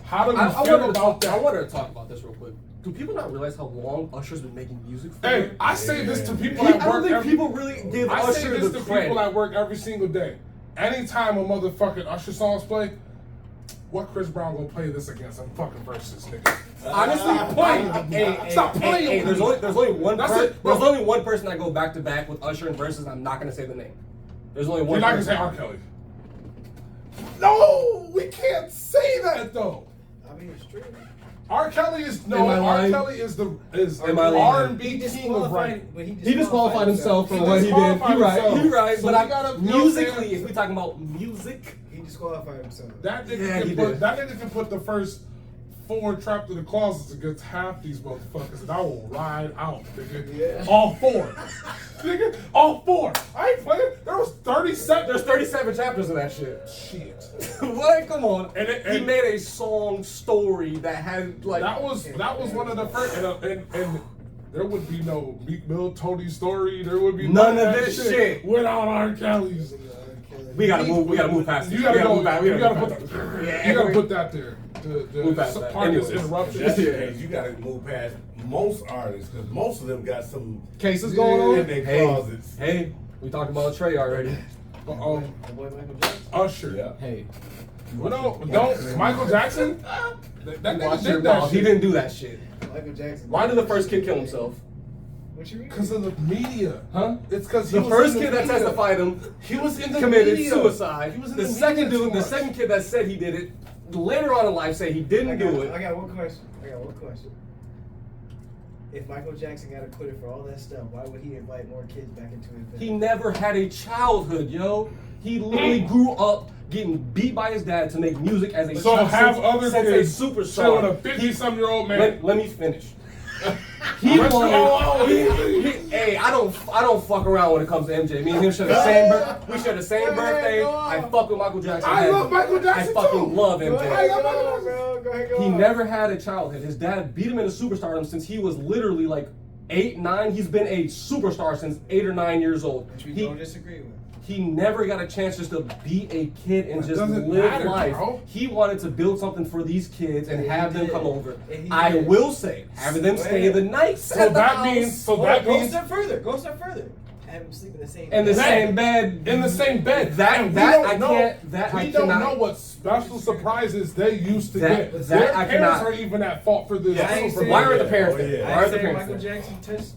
how do you feel about that? I wanted to talk about this real quick. Do people not realize how long Usher's been making music for? Hey, I say this to people at work. I don't think people really give Usher the credit. People at work every single day. Anytime a motherfucking Usher songs play, what Chris Brown gonna play this against some fucking verses, nigga? Honestly, stop playing. Hey, there's only one. There's only one person I go back to back with Usher and verses. I'm not gonna say the name. There's only one. You're not gonna say R. Kelly. No, we can't say that though. I mean, it's true. R. Kelly is R.Kelly is R&B king of rap. He disqualified himself for what he did. You're right. So but musically, if we're talking about music, he disqualified himself. That nigga can put the first 4 Trapped in the Closets against half these motherfuckers, and I will ride out, nigga. Yeah. All 4. Nigga, all 4. I ain't playing. There's 37 chapters of that shit. Shit. What? Come on. And he made a song story that had like that was one of the first and there would be no Meek Mill, Tony Story. There would be none of this shit without R. Kelly's. We gotta move past this. You gotta put that there. Part this interruption. You gotta move past most artists because most of them got some cases going on in their closets. Hey, we talked about Trey already. The boy Michael Jackson. Usher. Yeah. Hey. Don't Michael Jackson? That nigga did that shit. He didn't do that shit. Michael Jackson. Why did the first kid kill himself? What you mean? Because of the media. Huh? It's because the first kid that testified he was in the committed media. suicide. He was in the second kid that said he did it later on in life say he didn't do it. I got one question. If Michael Jackson got acquitted for all that stuff, why would he invite more kids back into his bed? He never had a childhood, yo. He literally grew up getting beat by his dad to make music as a superstar. With a 50-something-year-old man. Let me finish. Hey, I don't fuck around when it comes to MJ. Me and him share the same we share the same birthday. I fuck with Michael Jackson. I love Michael Jackson. I fucking love MJ. I love Michael Jackson. He never had a childhood. His dad beat him into superstardom since he was literally like 8, 9. He's been a superstar since 8 or 9 years old. Which we don't disagree with. He never got a chance just to be a kid and just live life. Bro. He wanted to build something for these kids and have them come over. I will say, having them stay the night. Go a step further. have him sleep in the same In the bed. same bed. In the same bed. That And I can't. That I we don't cannot. know what special surprises they used to That- get. that Their I parents cannot- are even at fault for this. Yeah, I ain't super- saying- Why are the parents Oh, there? yeah. Why I are ain't the saying parents Michael there? Jackson touched.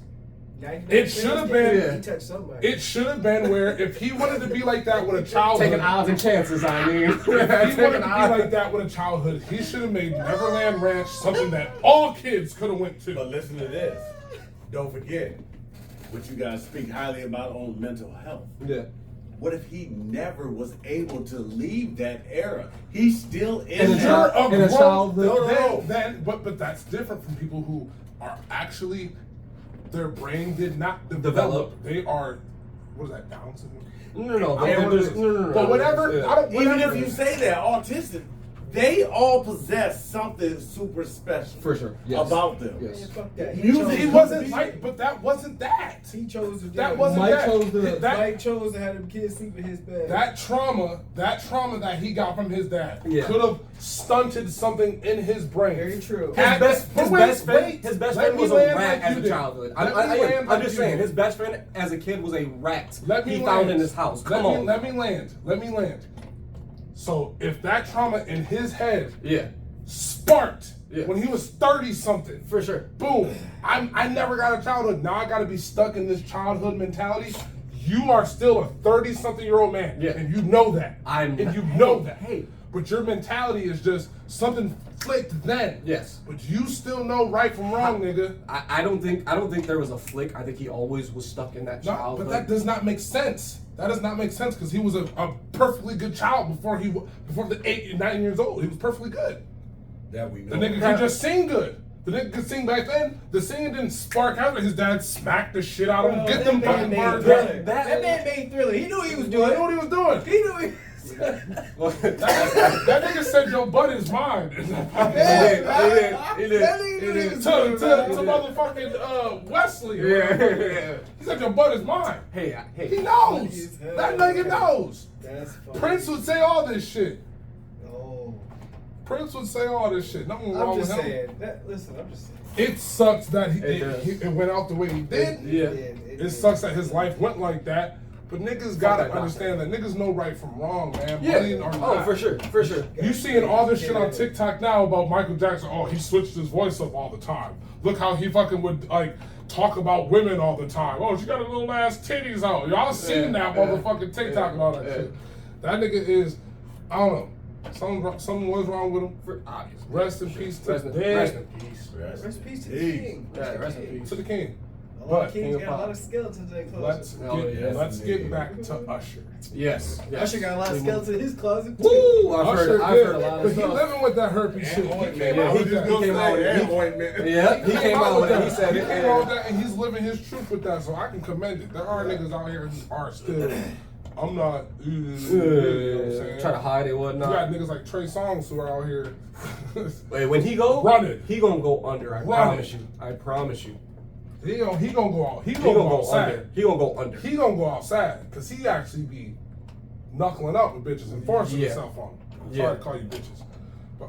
It should have been. Yeah. He touched somebody. It should have been where if he wanted to be like that with a childhood, Taking odds and chances. I mean, if he wanted to be like that with a childhood, he should have made Neverland Ranch something that all kids could have went But to. listen to this. Don't forget what you guys speak highly about on mental health. Yeah. What if he never was able to leave that era? He's still In in a there. child- in a grown- childhood. No. But that's different from people who are actually their brain did not develop. Develop. They are, what is that, Down syndrome? No. I don't know what it is. No. But whatever, Yeah. I don't. Even Whatever. if you say they're autistic, they all possess something super special For sure. Yes. about them. Yes. Man, fuck that. Music He could wasn't be- like, but that wasn't that. He chose to. That wasn't Mike that. chose to- that, Mike chose to have them kids sleep in his bed. that trauma that he got from his dad Yeah. could have stunted something in his brain. Very true. His best But friend let was me a land rat like as you a did. childhood. Let me land I'm like just you saying, did. his best friend as a kid was a rat. Let me he land. found in his house. Come on. Let me land. So if that trauma in his head Yeah, sparked Yeah. when he was 30 something, for sure. boom, I never got a childhood. Now I gotta be stuck in this childhood mentality. You are still a 30-something-year-old man. Yeah. And you know that. I'm- and you know that. hey. But your mentality is just something flicked then. Yes. But you still know right from wrong, nigga. I don't think there was a flick. I think he always was stuck in that No, childhood. but that does not make sense. That does not make sense because he was a perfectly good child before the 8 and 9 years old. He was perfectly good. That we The know. nigga could just sing good. The nigga could sing back then. The singing didn't spark out. His dad smacked the shit out of him. Bro, Get that them man fucking made birds Thriller. right. That man made Thriller. He knew what he was I doing. know what he was doing. He knew he was. That nigga said your butt is mine. He did. That nigga knew he was doing, to man. motherfucking Wesley. Yeah. He said your butt is mine. Hey. He knows. That nigga knows. That's funny. Prince would say all this shit. Oh. Prince would say all this shit. Nothing I'm wrong just with him. saying. Listen, I'm just saying. It sucks that It does. it went out the way he did. Yeah. It sucks that his life went like that. But niggas gotta that understand that niggas know right from wrong, man. Yeah. Money or Oh, not. for sure. You seeing all this shit on TikTok now about Michael Jackson. Oh, he switched his voice up all the time. Look how he fucking would like talk about women all the time. Oh, she got her little ass titties out. Y'all seen that motherfucking TikTok and all that shit. That nigga is, I don't know. Something was wrong with him. Obviously. Rest in peace to Rest in dead. peace. Rest in peace to the Peace. king. Yeah, rest in peace. To the king. A lot of But kings King of got a lot Pop. of skeletons in their let's closet. Oh, yes, let's get indeed. back to Usher. Yes. Usher got a lot of skeletons in his closet. too. Woo! I've Usher heard a did, lot but of he stuff. living with that herpes shit. He ointment. came Yeah, out he with just that. came out with it. ointment. Yeah, he came out with it. He said He it. came out with that, and he's living his truth with that. So I can commend it. There are niggas out here who are still. I'm not. You know what I'm saying? Try to hide it, You got whatnot. niggas like Trey Songz who are out here. Wait, when he go, Run it. he gonna go under. I Run promise it. you. I promise you. he gonna go out. He He gonna gonna go go outside. under. He gonna go under. He gonna go outside because he actually be knuckling up with bitches and forcing Yeah. himself on them. I'm Yeah. sorry to call you bitches, but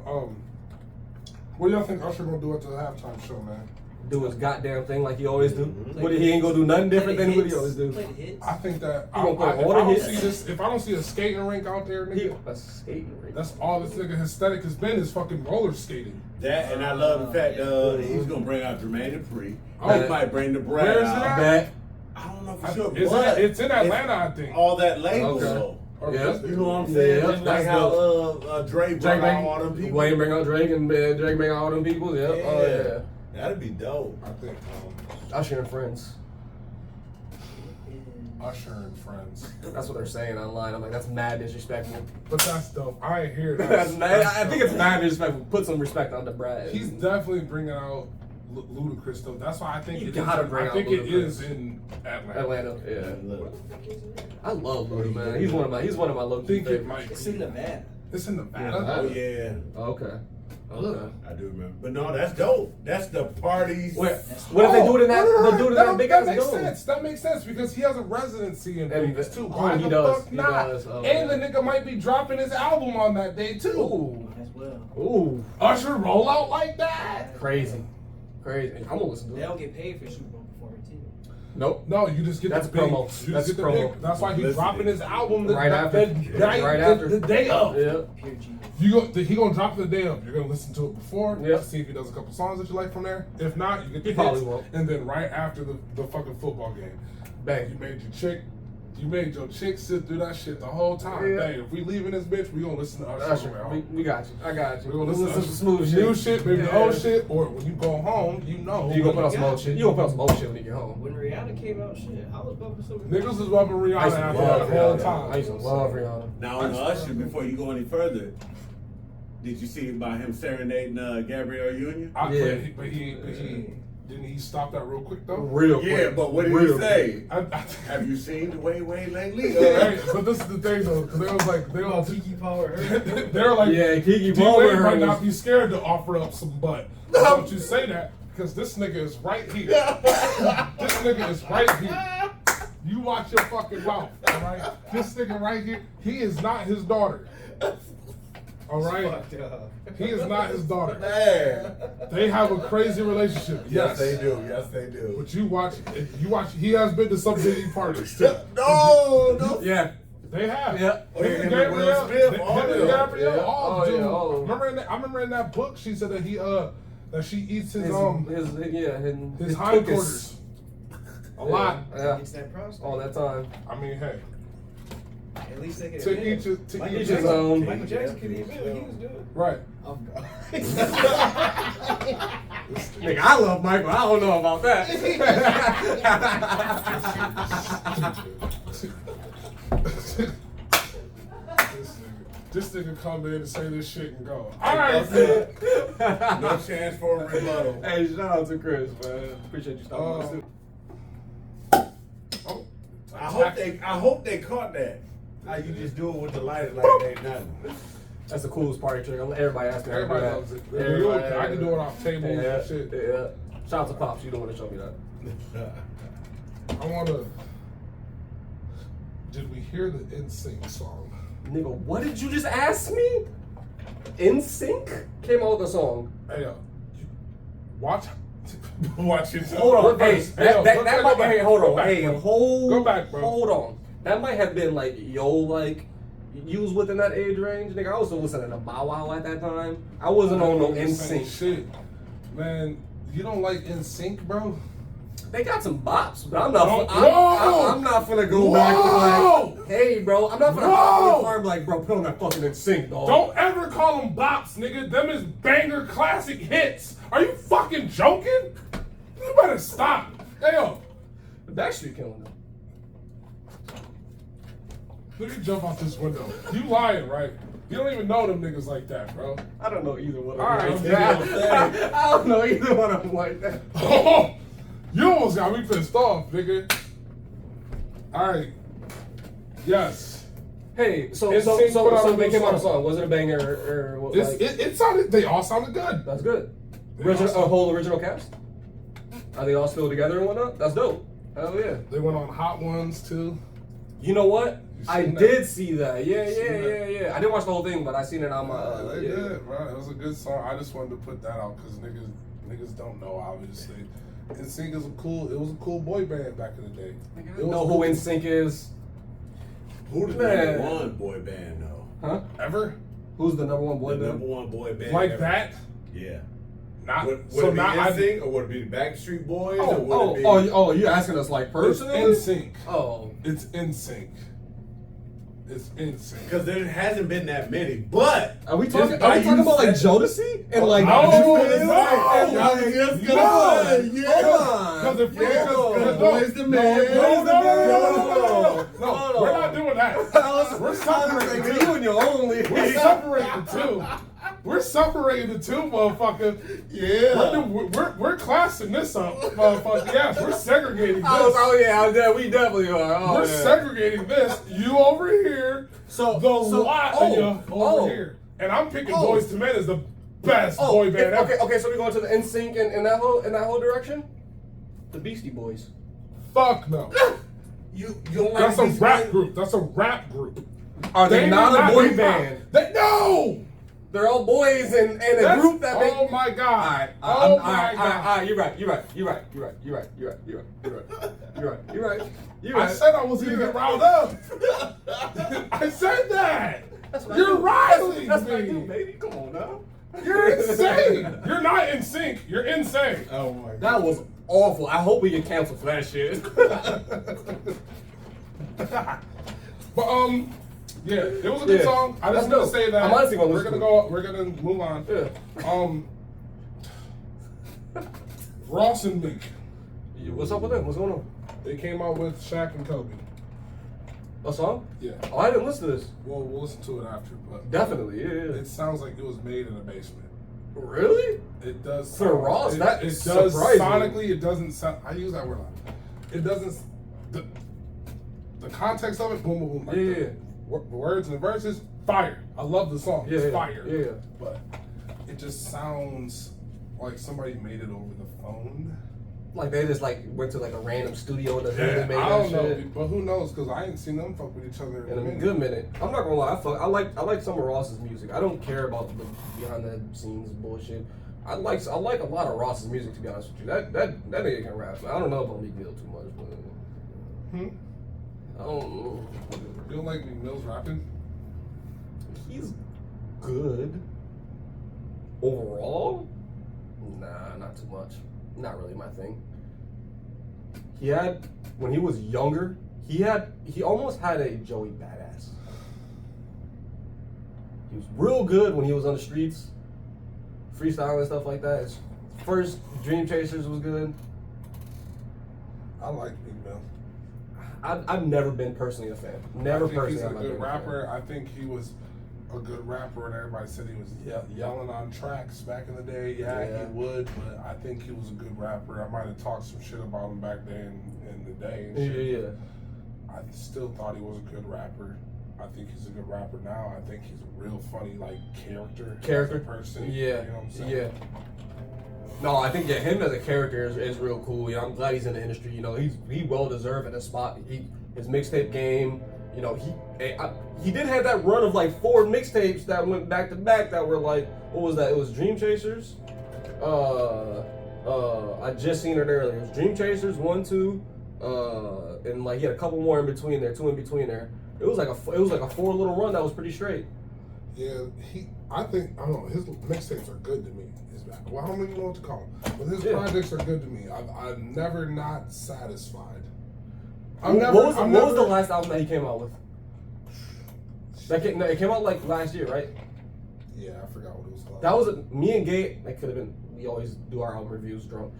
what do y'all think Usher gonna do at the halftime show, man? Do his goddamn thing like he always do. What he ain't gonna do nothing different than what he always do. Play the hits. I think that He gonna play if all I the don't hits. see this, if I don't see a skating rink out there, He nigga, a skating rink. that's all this nigga aesthetic has been is fucking roller skating. That and I love the fact he's gonna bring out Jermaine Dupri. Oh. He might bring the Brad Where is it out. at? Bet. I don't know for sure. It's in Atlanta, I think. All that label Okay. though. Or Yeah. is it? You know what I'm saying? Yeah, Just like that's how Dre brought Drake out all them people. Wayne bring out Drake and Drake bring out all them people. Yep. Oh yeah. That'd be dope. I think Usher and friends. Usher and friends. That's what they're saying online. I'm like, that's mad disrespectful. But that's dope. I ain't hear that. That's mad. I think it's dope. mad disrespectful. Put some respect on the Brad. He's definitely bringing out Ludacris though. That's why I think You it gotta is. bring I out think it Ludacris. is in Atlanta. Atlanta. Yeah. Look. I love Luda, man. He's one of my low I key think it favorites. might. It's in Nevada. It's in Nevada. Yeah. Oh yeah, Okay. Okay. I do remember. But no, that's dope. That's the parties. What if they do it in that? No, They do it in that big ass makes dome. sense. That makes sense because he has a residency in And Vegas too. oh, Why he the does. fuck He not? does. Oh, and the yeah. nigga might be dropping his album on that day too. Ooh. As well. Ooh. Usher roll out like that. Crazy. Crazy. I'm gonna listen They to it. don't get paid for Super Bowl performing too. Nope. No, you just get That's the big. promo. You That's just get promo. the big. That's why he's Listen. dropping his album Right after. the day of. Yeah. He gonna drop the day of. You're gonna listen to it before. Yep. See if he does a couple songs that you like from there. If not, you get the He probably hits, won't. and then right after the fucking football game, bang! You made your chick sit through that shit the whole time. Yeah. Dang, if we leaving this bitch, we gonna listen to Usher. Usher, we got you. I got you. We gonna listen to some smooth shit. new shit, maybe the old shit, or when you go home, you know. You gonna put on some old shit. You gonna put on some old shit when you get home. When Rihanna came out, shit, I was bumping some. Niggas was bumping Rihanna I used to after love that whole Rihanna. time. I used to love Rihanna. Now on Usher, before you go any further, did you see about him serenading Gabrielle Union? But he didn't he stop that real quick though? Real quick. Yeah, but what did Real he say? I Have you seen the way lately? Hey, but this is the thing though, because they were like, Kiki Power. they're like, Yeah, Kiki D-Wade Palmer might was- not be scared to offer up some butt. Don't you say that, because this nigga is right here. This nigga is right here. You watch your fucking mouth, all right? This nigga right here, he is not his daughter. All right? He is not his daughter. Man. They have a crazy relationship. Yes, they do. Yes, they do. But you watch, he has been to some Diddy parties too. No. Yeah. They have. Yeah. Oh, yeah, Him and him and Will Gabrielle, Smith, him all and of them. Gabrielle, Yeah. all Oh, do. yeah, all of them. I remember in that book she said that that she eats his His his hindquarters a lot. Yeah. It's that process. All that time. I mean, hey, At least they can to admit each it. to Michael each his his own. own. Michael Jackson could admit what he was doing. Right. I'm gone. Nigga, I love Michael. I don't know about that. This nigga come in and say this shit and go. All right, man. No chance for a rebuttal. Hey, shout out to Chris, man. Appreciate you stopping by. Oh, I hope they caught that. How you just do it with the lighter like it ain't nothing. That's the coolest party trick. Everybody asking me. Everybody loves it. I can do it off tables and shit. Yeah. Shout out to Pops. You don't want to show me that. I wanna. Did we hear the NSYNC song? Nigga, what did you just ask me? NSYNC came out with a song. Hey, watch it. Hold on, hey, that might. Hey, hold Go on, back, hey, bro. hold. Go back, bro. Hold on. That might have been like, you was within that age range, nigga. I was still listening to Bow Wow at that time. I wasn't on no NSYNC. Shit, man. You don't like NSYNC, bro? They got some bops, but I'm not. Whoa! I'm not finna go back Whoa! and like, hey, bro. I'm not finna hop in the car and be like, bro, put on that fucking NSYNC, dog. Don't ever call them bops, nigga. Them is banger classic hits. Are you fucking joking? You better stop. Hey, yo. Backstreet killing them. Let me jump out this window. You lying, right? You don't even know them niggas like that, bro. I don't know either one of All them. right, like that. nigga. I don't know either one of them like that. Oh, you almost got me pissed off, nigga. All right. Yes. Hey, so NSYNC put out a they new came out a song. song. Was it a banger or what? It's, Like, it sounded. They all sounded good. that's good. They all A sound- whole original cast. Are they all still together and whatnot? That's dope. Hell yeah. They went on Hot Ones too. You know what? You I seen that? did see that. Yeah, seen that? yeah. I didn't watch the whole thing, but I seen it on my. They yeah. did, bro. It was a good song. I just wanted to put that out because niggas don't know, obviously. NSYNC is it was a cool boy band back in the day. You know who NSYNC is? Who the Man. number one boy band though? Huh? Ever Who's the number one boy The band? number one boy band like ever. that? Yeah. Not Would so it be not NSYNC or would it be the Backstreet Boys? or would it be... Oh! You asking us like It's personally? NSYNC. Oh, It's NSYNC. It's NSYNC. Because there hasn't been that many, but are we talking? Just Are by we talking you about like saying- Jodeci and like? No, and no, like- y'all just no. gonna say, yeah. Hold on. Because if we Yeah, because Boys the Man. No, we're not doing that. We're separating the You and your only. We're separating the two. We're separating the two, motherfucker. Yeah. We're classing this up, motherfucker. Yes, we're segregating this. Yeah, we definitely are. Oh, We're yeah. segregating this. You over here, So and you over here. And I'm picking Boyz II Men as the best boy band ever. Okay. So we going to the NSYNC and that whole direction. The Beastie Boys. Fuck no. You don't like That's a these rap guys? group. That's a rap group. Are they do not a boy hip-hop. band? No. They're all boys and a group that make. Oh my God! All Oh my God! You're right. I said I was gonna get riled up. I said that. You're riling That's what I do, me. baby. Come on now. You're insane. You're not in sync. You're insane. Oh my God. That was awful. I hope we get canceled for that shit. But yeah, it was a good song. I just want to say that I'm honestly gonna we're listen gonna to go. We're gonna move on. Yeah. Ross and Meek. What's up with them? What's going on? They came out with Shaq and Kobe. A song? Yeah. Oh, I didn't listen to this. Well, we'll listen to it after. But Definitely, yeah. it sounds like it was made in a basement. Really? It does. For Ross, it, that it is does surprising. sonically. It doesn't sound. I use that word a lot. It doesn't. The context of it, boom, boom, boom. Like Yeah. the words and the verses, fire. I love the song. It's Yeah, fire. yeah. But it just sounds like somebody made it over the phone. Like they just like went to like a random studio in the hood and made I that don't know, shit. but who knows? Because I ain't seen them fuck with each other In a good minute. I'm not gonna lie, I like some of Ross's music. I don't care about the behind the scenes bullshit. I like a lot of Ross's music, to be honest with you. That nigga can rap. I don't know about Meek Mill too much, but I don't know. You don't like Meek Mill's rapping? He's good. Overall? Nah, not too much. Not really my thing. He had, when he was younger, he almost had a Joey Badass. He was real good when he was on the streets, freestyling and stuff like that. His first Dream Chasers was good. I like Meek Mill. I've never been personally a fan. Never I think personally. he's a I've not good been a fan. rapper. I think he was a good rapper, and everybody said he was yelling on tracks back in the day. Yeah, he would, but I think he was a good rapper. I might have talked some shit about him back then in the day. And shit. Yeah. I still thought he was a good rapper. I think he's a good rapper now. I think he's a real funny, like, character as a person. Yeah. You know what I'm saying? Yeah. No, I think him as a character is real cool. You know, I'm glad he's in the industry. You know, he well deserved in a spot. His mixtape game. You know, he did have that run of like 4 mixtapes that went back to back that were like, what was that? It was Dream Chasers. I just seen it earlier. It was Dream Chasers 1, 2, and like he had a couple more in between there, 2 in between there. It was like a 4 little run that was pretty straight. Yeah, I don't know, his mixtapes are good to me. Well, I don't even know what to call them, but his projects are good to me. I'm never not satisfied. What was the last album that he came out with? It came out like last year, right? Yeah, I forgot what it was called. That was me and Gay. That could have been. We always do our album reviews drunk.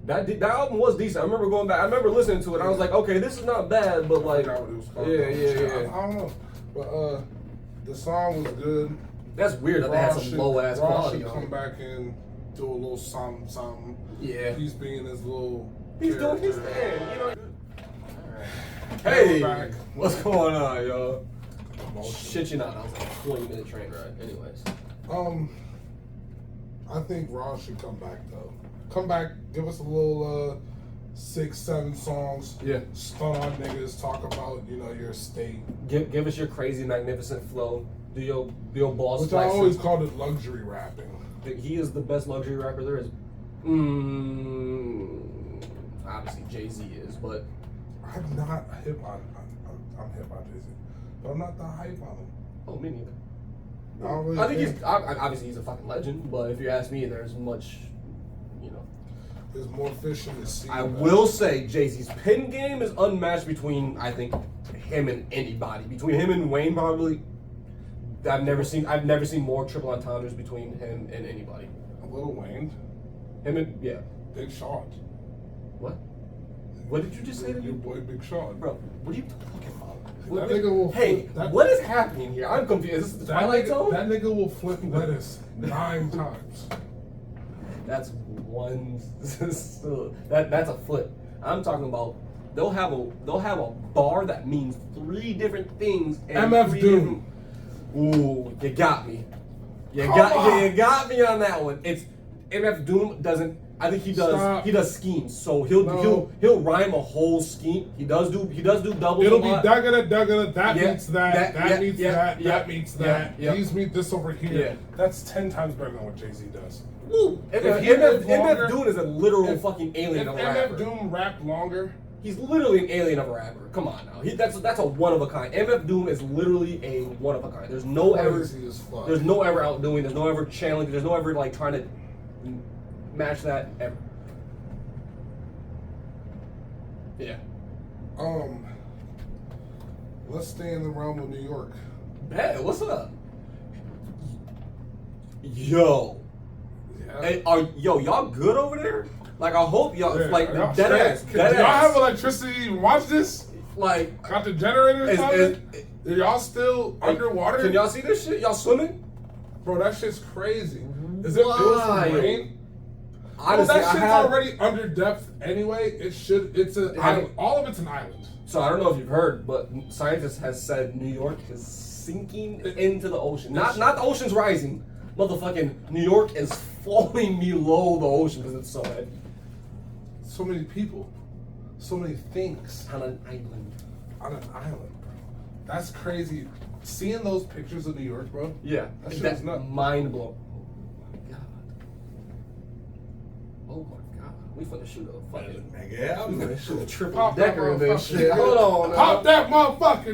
That album was decent. I remember going back. I remember listening to it. I was like, okay, this is not bad, but like, I forgot what it was called. yeah. I don't know, but the song was good. That's weird that they had some low ass quality should on come it. back and do a little something. Yeah. He's being his little. He's doing his character. thing, you know. Hey, Back. what's going on, y'all? Shit, you not. That was like a 20-minute train ride. Anyways. I think Ross should come back though. Come back, give us a little 6, 7 songs. Yeah. Stun on niggas, talk about your state. Give us your crazy, magnificent flow. Do your boss. Which I always called it luxury rapping. He is the best luxury rapper there is. Obviously Jay-Z is, but I'm not hip on. I'm hip on Jay-Z, but I'm not that hype on him. oh, me neither. I don't really I think he's obviously he's a fucking legend, but if you ask me, there's much, There's more fish in the sea. I will say Jay-Z's pen game is unmatched between I think him and anybody. Between him and Wayne, probably. I've never seen more triple entendres between him and anybody. Lil Wayne, Him and Big Sean. What? What did you just say to Your me? boy Big Sean. Bro, what are you talking about? That nigga will Hey, flip, what is happening here? I'm confused. Is this the Twilight Zone? That nigga will flip lettuce 9 times. That's one. That's a flip. I'm talking about they'll have a bar that means 3 different things. And MF 3 Doom. Ooh, you got me. You Come got on. me on that one. It's MF Doom doesn't. I think he does. Stop. He does schemes. So he'll rhyme a whole scheme. He does do doubles. It'll a be lot. da-ga-da, that Yeah, meets that meets that yeah, meets yeah, that. yeah. These meet this over here. Yeah. That's 10 times better than what Jay-Z does. Woo. MF Doom is a literal fucking alien of a rapper. If MF Doom rapped longer, he's literally an alien of a rapper. Come on now. That's a one of a kind. MF Doom is literally a one of a kind. There's no ever outdoing. There's no ever challenge. There's no ever like trying to match that ever. Yeah. Let's stay in the realm of New York. Bet, what's up? Yo. Yeah. Hey, y'all good over there? Like, I hope y'all, Yeah, like, y'all dead ass. Do y'all have electricity to even watch this? Like, Got the generators coming? Are y'all still underwater? Can y'all see this shit? Y'all swimming? Bro, that shit's crazy. Is it built from rain? Honestly, that shit's already under depth anyway. It's an island. All of it's an island. So I don't know if you've heard, but scientists has said New York is sinking into the ocean. Not the ocean's rising. Motherfucking New York is falling below the ocean because it's so heavy. So many people. So many things. On an island. On an island, bro. That's crazy. Seeing those pictures of New York, bro. Yeah. That shit That's was nuts. mind blowing. Oh my god. We finna shoot a fucking. Yeah, We finna shoot a triple Pop that decker in this motherfucker, shit. nigga. Hold on. Now. Pop that motherfucker,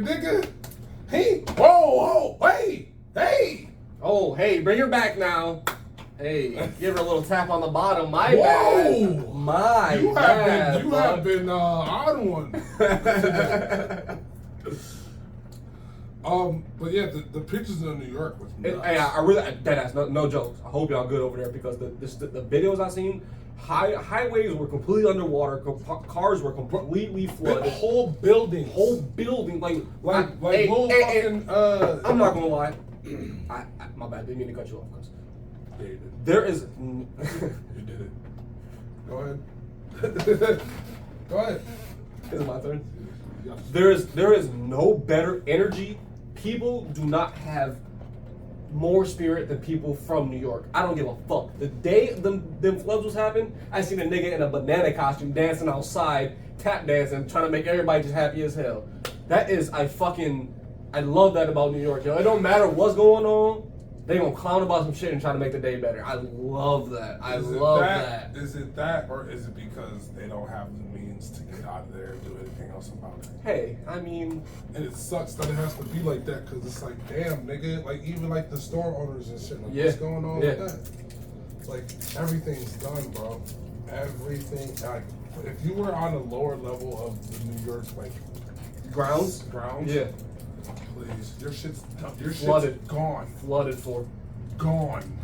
nigga. Whoa, hey. Oh, hey, bring her back now. Hey, give her a little tap on the bottom. My Whoa. bad. My You bad. have been on one. But yeah, the pictures of New York was nuts. Hey, I really, deadass, no jokes. I hope y'all good over there because the videos I seen, highways were completely underwater. Cars were completely flooded. Whole building, like hey, little fucking. I'm not gonna lie. My bad. Didn't mean to cut you off because Yeah, you did. there is. You did it. Go ahead. Go ahead. Is it my turn? Yeah. There is no better energy. People do not have more spirit than people from New York. I don't give a fuck. The day them floods was happening, I seen a nigga in a banana costume dancing outside, tap dancing, trying to make everybody just happy as hell. I love that about New York, yo. It don't matter what's going on, they gonna clown about some shit and try to make the day better. I love that. I love that. Is it that, or is it because they don't have the means to get out of there and do anything else about it? Hey, I mean, and it sucks that it has to be like that because it's like, damn, nigga, like even like the store owners and shit, like what's going on with that? It's like everything's done, bro. Everything. Like if you were on the lower level of the New York like grounds, yeah. Please, your shit's flooded. Gone. Flooded for. Gone.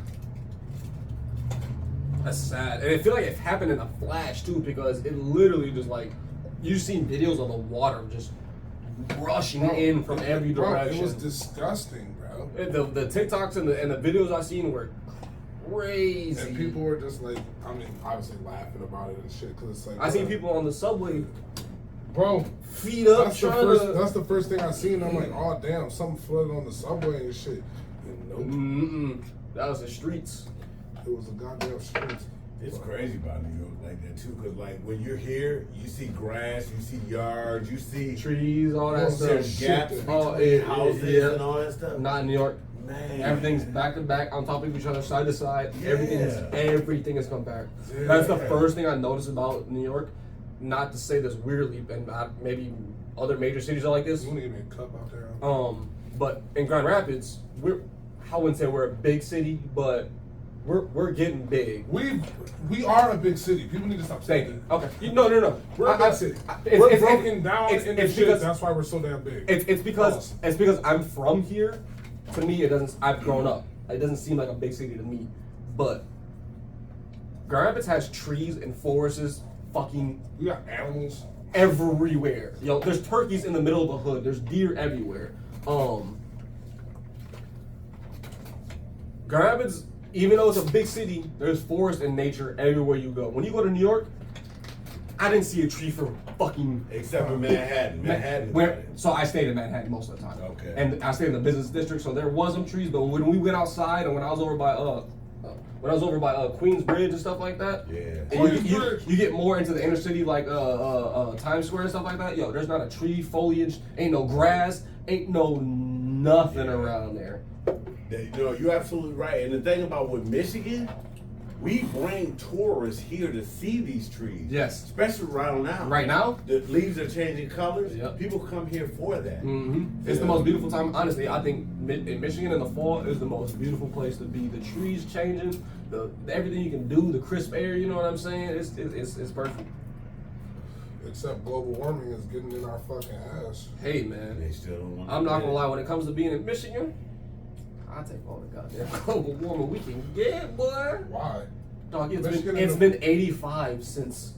That's sad. And I feel like it happened in a flash too because it literally just like you've seen videos of the water just rushing in from every direction. It was disgusting, bro. The TikToks and the videos I seen were crazy. And people were just like, I mean, obviously laughing about it and shit because it's like I seen people on the subway. Bro, feet up. That's the first thing I seen. I'm like, oh damn, something flooded on the subway and shit. And nope. That was the streets. It was the goddamn streets. It's crazy about New York like that too, cause like when you're here, you see grass, you see yards, you see trees, all that stuff. There's gaps between houses and all that stuff. Not in New York. Man. Everything's back to back on top of each other, side to side. Yeah. Everything is compact. Yeah. That's the first thing I noticed about New York. Not to say this weirdly, and maybe other major cities are like this. You want to give me a cup out there? But in Grand Rapids, I wouldn't say we're a big city, but we're getting big. We are a big city. People need to stop saying that. Okay. No. We're a big city. We're broken down into shit. Because, that's why we're so damn big. It's because I'm from here. To me, it doesn't. I've grown up. It doesn't seem like a big city to me, but Grand Rapids has trees and forests. Fucking, we got animals everywhere. Yo, there's turkeys in the middle of the hood. There's deer everywhere. Grand Rapids, even though it's a big city, there's forest and nature everywhere you go. When you go to New York, I didn't see a tree for fucking except for Manhattan. So I stayed in Manhattan most of the time. Okay. And I stayed in the business district, so there was some trees. But when we went outside and when I was over by when I was over by Queensbridge and stuff like that. Yeah. And you get more into the inner city, like Times Square and stuff like that. Yo, there's not a tree, foliage, ain't no grass, ain't no nothing around there. You know, you're absolutely right. And the thing about with Michigan, we bring tourists here to see these trees. Yes. Especially around now. Right now? The leaves are changing colors. Yep. People come here for that. Mm-hmm. It's the most beautiful time. Honestly, I think in Michigan in the fall is the most beautiful place to be. The trees changing, the everything you can do, the crisp air. You know what I'm saying? It's perfect. Except global warming is getting in our fucking ass. Hey man, They still don't want I'm not gonna lie. When it comes to being in Michigan, I take all the goddamn global warming we can get, boy. Why? Dog, Michigan it's been 85 since.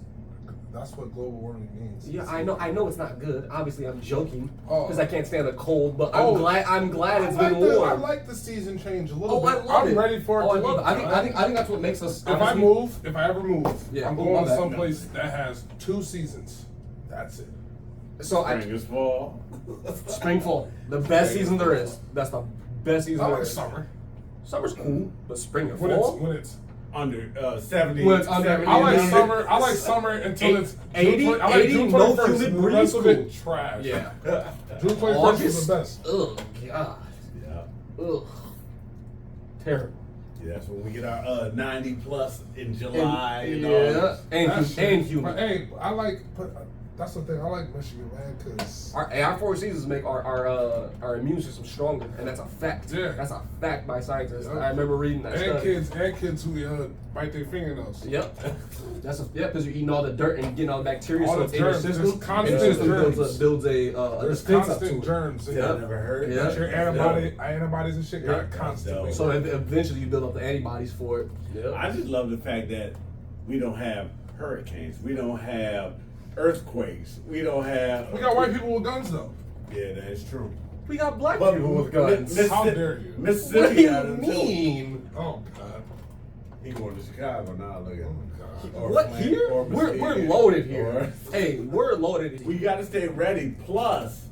That's what global warming means. Yeah, I know it's not good. Obviously, I'm joking Oh. because I can't stand the cold. But I'm glad it's been I warm. like the season change a little bit. I love it. I'm ready for it. Oh, to I love be it. I think that's what makes us. If I ever move, Yeah, I'm my going to bad. someplace that has 2 seasons. That's it. So Spring is fall. spring, fall, the best season there is. That's the best season I there like is. summer. Summer's cool, but spring and When fall. it's Under 70. When it's under- 70 I like Yeah. summer. I like summer until it's 80, June 20 I like 80, June no 21st. humid and the breeze, rest of it cool. trash. Yeah. June 21st is August. the best. Ugh, God. Yeah. Ugh. Terrible. Yeah, that's when we get our 90 plus in July and yeah, August. and humid. But hey, that's the thing. I like Michigan, man, because Our 4 seasons make our immune system stronger, and that's a fact. Yeah. That's a fact by scientists. Yep. I remember reading that. and kids who bite their fingernails. Yep. Because you're eating all the dirt and getting all the bacteria, All so the it's in your germs. system. There's And constant your system germs. builds a There's defense up to constant it. germs. In I your- never heard. Yeah. Your antibodies and shit got Yeah. it constantly. So eventually you build up the antibodies for it. Yep. I just love the fact that we don't have hurricanes. We don't have earthquakes. We don't have. We got white people with guns though. Yeah, that is true. We got black But people with guns. How dare you? Mississippi What do you got them, too. mean? Oh God. He going to Chicago now. Look at him. Or What Flint, here? or We're Muskegon, loaded here. or- Hey, we're loaded here. We got to stay ready. Plus,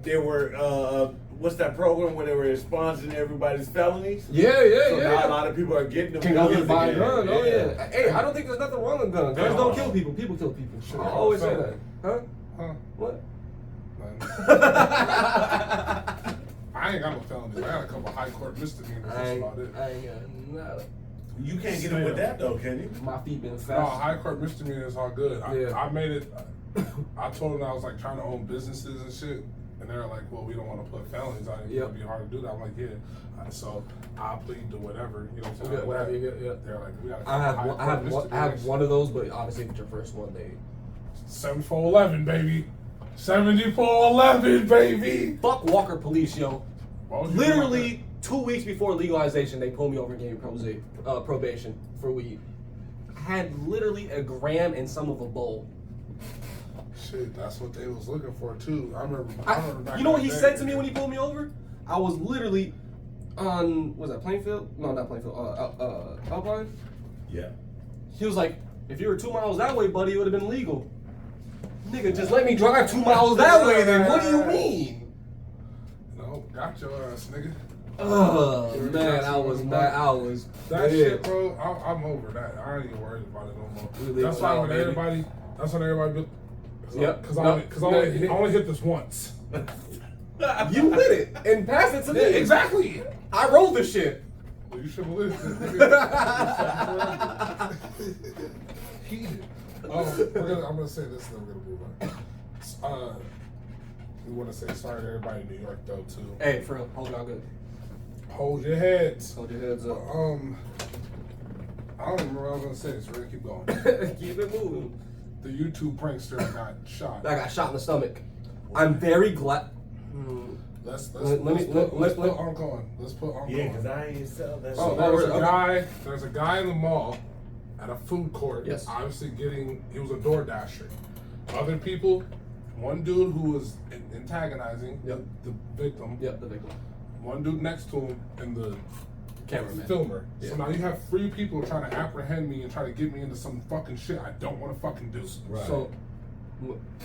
there were what's that program where they were expunging everybody's felonies? Yeah, So now a yeah. lot of people are getting them Can go guns get buy a again. gun. Oh yeah. Hey, I don't think there's nothing wrong with guns. Guns don't No. kill people. People kill people. Sure. I always say that. Huh? Huh? What? I ain't got no felonies. I got a couple high court misdemeanors. That's about it. I ain't got nada. You can't get them with that though, can you? My feet been fast. No, high court misdemeanors are good. Yeah. I made it. I told them I was like trying to own businesses and shit, and they're like, "Well, we don't want to put felonies on it. Yep. It'd be hard to do that." I'm like, "Yeah." So I plead to whatever. You know what I'm saying? Yeah, whatever you get. Yeah. They're like, "We got." I have one of those, but obviously if it's your first one, they 7411, baby. 7411, baby. fuck Walker Police, yo. Why would you do like Literally 2 weeks before legalization, they pulled me over and gave me probation for weed. I had literally a gram and some of a bowl. that? Shit, that's what they was looking for too. I remember back You know what in he the said day. to me when he pulled me over? I was literally on, was that Plainfield? No, not Plainfield. Alpine. Yeah. He was like, if you were 2 miles that way, buddy, it would have been legal. Nigga, just let me drive 2 miles that way then. What do you mean? No, got your ass, nigga. Oh, man, I was mad. I was That dead. shit, bro. I'm over that. I ain't even worried about it no more. Really? That's why Wow, when baby. everybody. That's when everybody. Yep. Because No, I only hit this once. You lit it and passed it to me. Exactly. I rolled the shit. Well, you should have lived it. Heated. I'm gonna say this, and then we're gonna move on. We want to say sorry to everybody in New York, though, too. Hey, for real, hold y'all good. Hold your heads. Hold your heads up. I don't remember what I was gonna say, so we're gonna keep going. Keep it moving. The YouTube prankster got shot. I got shot in the stomach. I'm very glad. Let's put let- Uncle on. Let's put Uncle Yeah, on. because I ain't sell that So shit. there's a guy in the mall at a food court. Yes. Obviously he was a door dasher. Other people, one dude who was antagonizing Yep. the victim. Yep, the victim. One dude next to him and the Cameraman. filmer. Yeah. So now you have 3 people trying to apprehend me and try to get me into some fucking shit I don't want to fucking do. Right.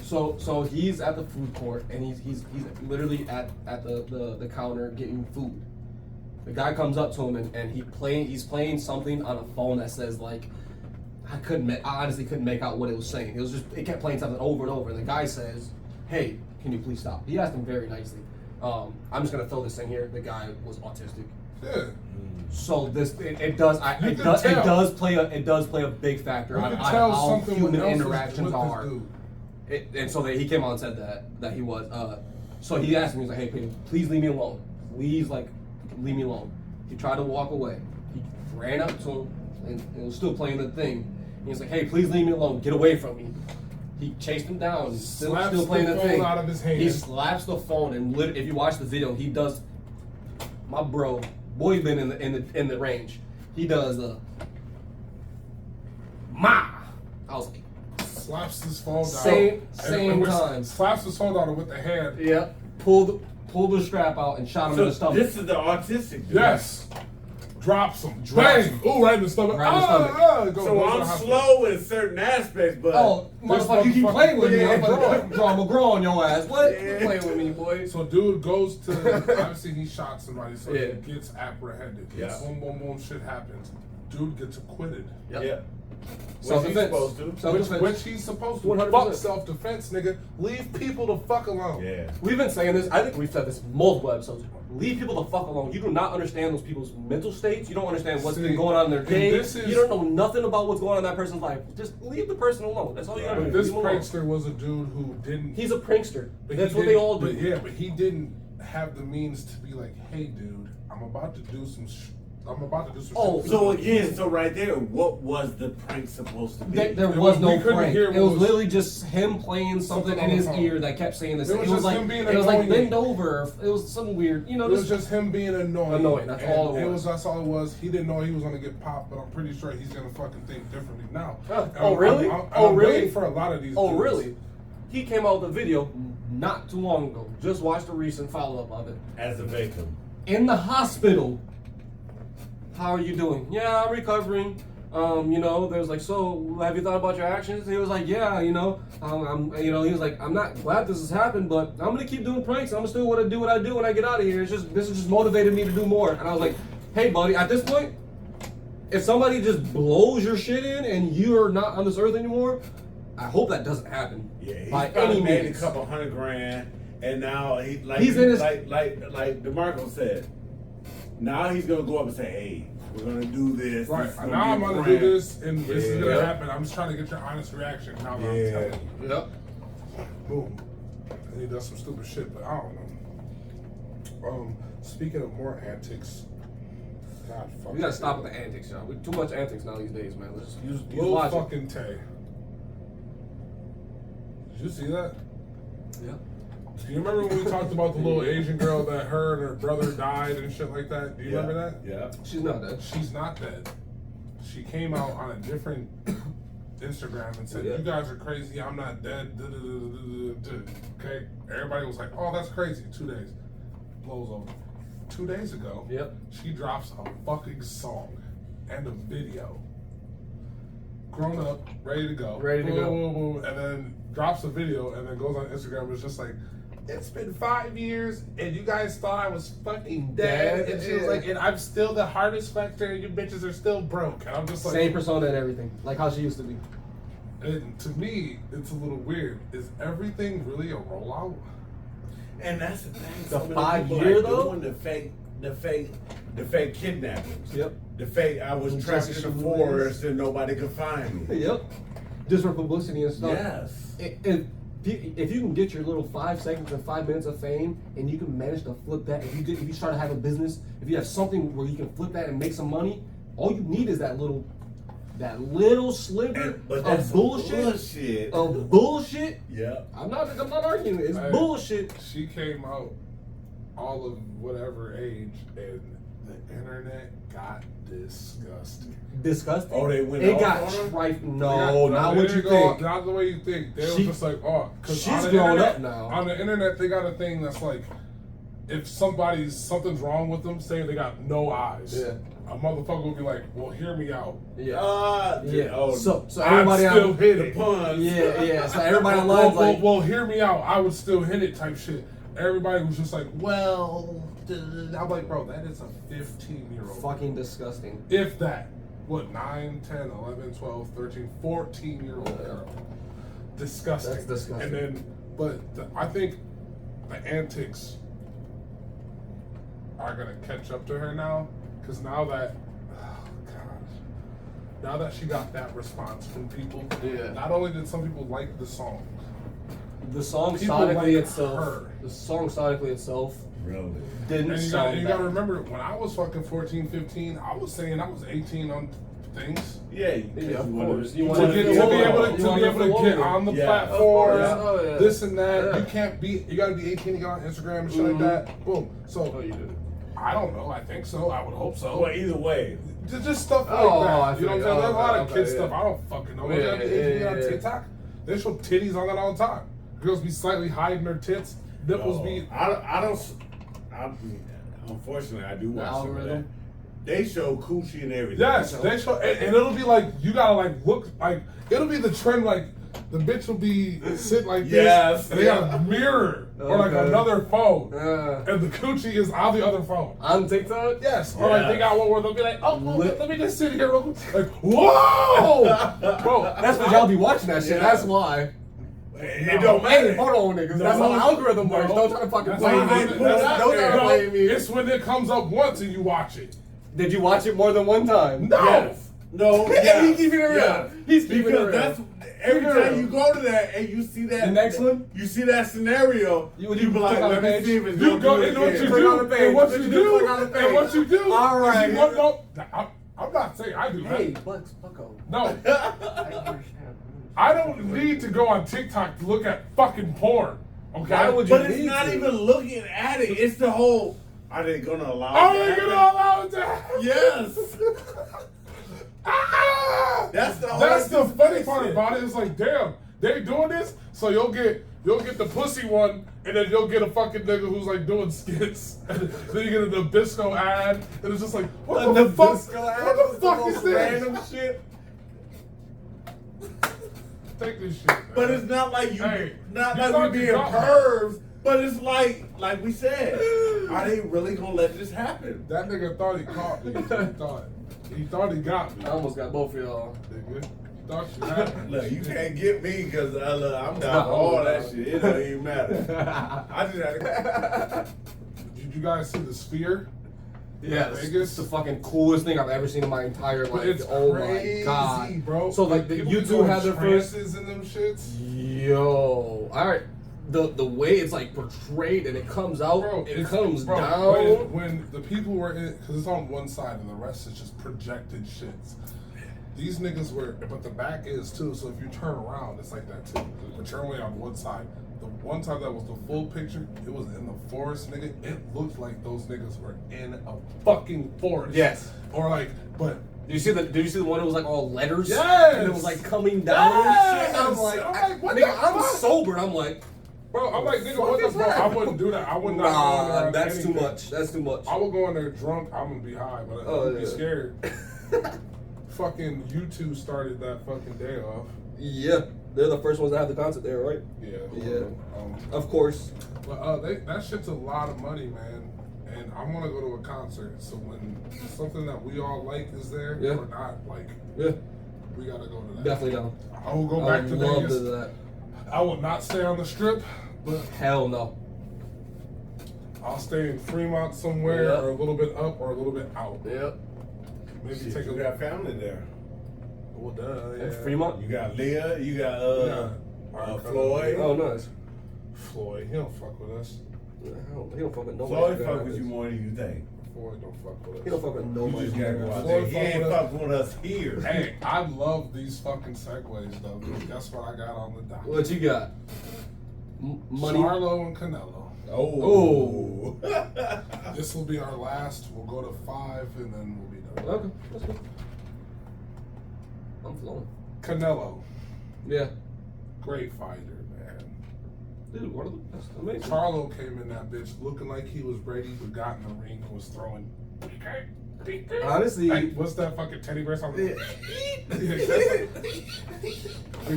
So he's at the food court and he's literally at the counter getting food. The guy comes up to him and he's playing something on a phone that says like, I honestly couldn't make out what it was saying. It kept playing something over and over. And the guy says, "Hey, can you please stop?" He asked him very nicely. I'm just gonna throw this in here. The guy was autistic. Yeah. So it does play a big factor on how human interactions are. And so he came out and said that he was. So he asked him, he's like, "Hey, please leave me alone. Please, like, leave me alone." He tried to walk away. He ran up to him and it was still playing the thing. And he's like, "Hey, please leave me alone. Get away from me." He chased him down. Still playing the thing. Out of his hand. He slaps the phone, and if you watch the video, he does. My boy, been in the range. He does ma. I was like, slaps his phone down. Same time. Slaps his phone down with the hand. Yeah. Pulled the strap out and shot him in the stomach. This is the autistic dude. Yes. Drops him. Bang! Ooh, right in the stomach. Right in the stomach. So I'm slow in certain aspects, but motherfucker, you keep playing with me. I'm gonna grow on your ass. What? Yeah. Playing with me, boy. So dude goes to obviously he shot somebody, so Yeah. he gets apprehended. Yeah. Boom, boom, boom. Shit happens. Dude gets acquitted. Yep. yeah. Self-defense. Supposed to. Self-defense. Which he's supposed to. 100%. Fuck self-defense, nigga. Leave people the fuck alone. Yeah. We've been saying this. I think we've said this multiple episodes. Leave people the fuck alone. You do not understand those people's mental states. You don't understand what's been going on in their day. You don't know nothing about what's going on in that person's life. Just leave the person alone. That's all you gotta do. This prankster was a dude who didn't. He's a prankster. But That's what they all do. But he didn't have the means to be like, "Hey, dude, I'm about to do some shit." So again, right there, what was the prank supposed to be? There was no prank. It was was literally just him playing something in his ear that kept saying this. It was like bend over. It was some weird, It was just him being annoying. That's all it was. That's all it was. He didn't know he was gonna get popped, but I'm pretty sure he's gonna fucking think differently now. Oh really? I'm waiting for a lot of these. Oh dudes. really? He came out with a video not too long ago. Just watched a recent follow-up of it. As a victim. In the hospital. How are you doing? Yeah, I'm recovering. There's like, so have you thought about your actions? He was like, yeah, he was like, I'm not glad this has happened, but I'm gonna keep doing pranks. I'm gonna still want to do what I do when I get out of here. This has just motivated me to do more. And I was like, hey, buddy, at this point, if somebody just blows your shit in and you're not on this earth anymore, I hope that doesn't happen. Yeah, he's by probably any made means. a couple $100,000, and now he's in his like DeMarco said. Now he's gonna go up and say, "Hey, we're gonna do this." Right. This Now I'm gonna do this, and this is gonna happen. I'm just trying to get your honest reaction. Now that I'm telling you. Yep. Boom. And he does some stupid shit, but I don't know. Speaking of more antics, God fuck. We gotta stop with the antics, y'all. Too much antics now these days, man. Let's use Lil logic. fucking Tay. Did you see that? Yeah. Do you remember when we talked about the little Asian girl that her and her brother died and shit like that? Do you remember that? Yeah. She's not dead. She's not dead. She came out on a different Instagram and said, Yeah. "You guys are crazy. I'm not dead." Okay? Everybody was like, "Oh, that's crazy." 2 days. Blows over. 2 days ago, Yep. she drops a fucking song and a video. Grown up, ready to go. Ready to boom, go. Boom, boom, and then drops a video and then goes on Instagram. It's just like, "It's been 5 years and you guys thought I was fucking dead." And she was like, "And I'm still the hardest factor and you bitches are still broke." And I'm just like, Same persona and everything, like how she used to be. and to me, it's a little weird. Is everything really a rollout? And that's the thing. The So many 5 people year are though? doing the fake kidnappings. Yep. The fake. I was trapped in the forest and nobody could find me. Yep. Just for publicity and stuff. Yes. If you can get your little 5 seconds and 5 minutes of fame, and you can manage to flip that, if you start to have a business, if you have something where you can flip that and make some money, all you need is that little sliver But that's of bullshit. Of bullshit. Yeah. I'm not arguing. It's Hey, bullshit. She came out all of whatever age, and the internet got disgusting. Disgusting. Oh, they went It off got on her? trifling. No, not they what you didn't go- think. Not the way you think. They were She- just like, oh, because she's grown up now. On the internet, they got a thing that's like, if something's wrong with them, say they got no eyes. Yeah. A motherfucker will be like, "Well, hear me out." Yeah. Yeah. Oh, So I'd everybody still on, hit it. puns. Yeah. So everybody online like, well, hear me out. I would still hit it, type shit. everybody was just like, well, I'm like, bro, that is a 15-year-old. Fucking disgusting. If that. What, 9, 10, 11, 12, 13, 14-year-old girl. Disgusting. That's disgusting. And then, I think the antics are going to catch up to her now. Because now that, now that she got that response from people, not only did some people like the song, the song people sonically like itself, her. the song sonically itself Really? didn't And sound you bad. gotta remember, when I was fucking 14, 15, I was saying I was 18 on things. Yeah, of course. To be able to get on the platform, yeah. this and that. Yeah. You can't be. You gotta be 18 to get on Instagram and shit like that. Boom. So Oh, you did. I don't know. I think so. I would hope so. Well, either way. Just stuff like Oh, I that. You know what I'm feel saying? you. There's a lot of Okay, kid yeah. stuff. I don't fucking know. Yeah, You gotta be 18 yeah, on yeah. TikTok. They show titties on that all the time. Girls be slightly hiding their tits. Nipples be. Unfortunately, I do watch some of that. algorithm. They show coochie and everything. Yes, they show, and it'll be like you gotta like look like it'll be the trend like the bitch will be sit like Yes, this, and they got a mirror or like Okay. another phone, Yeah. and the coochie is on the other phone. On TikTok? Yes, or like they Yes. got one where they'll be like, oh, let me just sit here real quick. Like, whoa, bro, That's what y'all be watching that shit. Yeah. That's why. It don't matter. Hey, hold on, niggas. That's No. how the algorithm works. No. Don't try to fucking That's blame how me. they Don't put it out try there. to blame me. It's when it comes up once and you watch it. Did you watch it more than one time? No. Yes. No, yeah. He's keeping it real. Yeah. He's keeping it because real. that's every Keep it time real. you go to that and you see that The next one? you see that scenario, You be like, click on let the me page. see if it's You gonna go do it and what you again. Click on the do, page. and what What you you do, do, click on the page. and what you do. All is right. you want- no, I'm not saying I do that. Hey, Bucks, Bucko. No. I don't need to go on TikTok to look at fucking porn. Okay? Why would you But it's need not to? even looking at it. It's the whole. Are they gonna allow? Are it to they happen? gonna allow it to happen? Yes. Ah! That's the whole That's the funny shit. part about it. It's like, damn, they doing this, so you'll get the pussy one, and then you'll get a fucking nigga who's like doing skits, and then you get a Nabisco ad, and it's just like, what the fuck? What the fuck is this? Random shit. Take this shit. Man. But it's not like you, Hey, not you like thought we you being got me. pervs. But it's like we said, are they really gonna let this happen? That nigga thought he caught me. He thought he got me. I almost got both of y'all. Nigga. He thought you had me. Look, you can't get me because I'm down for all that shit. It don't even matter. I just had to. Did you guys see the Sphere? Yeah, Vegas? it's the fucking coolest thing I've ever seen in my entire life. But it's oh crazy, my god, bro. So like people you be two doing had their first. trances in them shits. Yo, all right. The way it's like portrayed and it comes out, Bro, it it's- comes bro, down. When the people were in, because it's on one side and the rest is just projected shits. These niggas were, but the back is too. So if you turn around, it's like that too. But you're only on one side. The one time that was the full picture, it was in the forest, nigga. It looked like those niggas were in a fucking forest. Yes. Or like, but. Did you see the one that was like all letters? Yes! And it was like coming down and shit. I'm like, what nigga, the I'm fuck? sober. I'm like, Bro, I'm like, nigga, fuck what the is fuck? I happening? wouldn't do that. I would not go in there nah, on that's too anything. much. That's too much. I would go in there drunk. I'm gonna be high, but Oh, I'd be yeah. scared. Fucking U2 started that fucking day off. Yeah, they're the first ones to have the concert there, right? Yeah. Yeah. Um, Of course. but that shit's a lot of money, man. And I want to go to a concert. So when something that we all like is there, Yeah. or not like, Yeah, we gotta go to that. definitely down. I will go I back to would love Vegas. that. I will not stay on the strip, but Hell no. I'll stay in Fremont somewhere, Yeah. or a little bit up, or a little bit out. Yep. Maybe Shit, take a you got family there. Well, duh, And yeah. Fremont. You got Leah. You got Yeah. Floyd. Oh, nice. Floyd, he don't fuck with us. He don't fuck with nobody. Floyd fuck with you more than you think. Floyd don't fuck with us. He don't fuck with You nobody. just gotta go out Floyd there. He fuck ain't with us. fuck with us here. Hey, I love these fucking segues though. Dude. Guess what I got on the dock? What you got? Money. Charlo and Canelo. Oh. This will be our last. We'll go to 5 and then we'll be done. Okay, that's good. I'm flowing. Canelo, Yeah. great fighter, man. Dude, one of them. That's amazing. Charlo came in that bitch looking like he was ready, but got in the ring and was throwing. Honestly, Hey, what's that fucking teddy bear song? They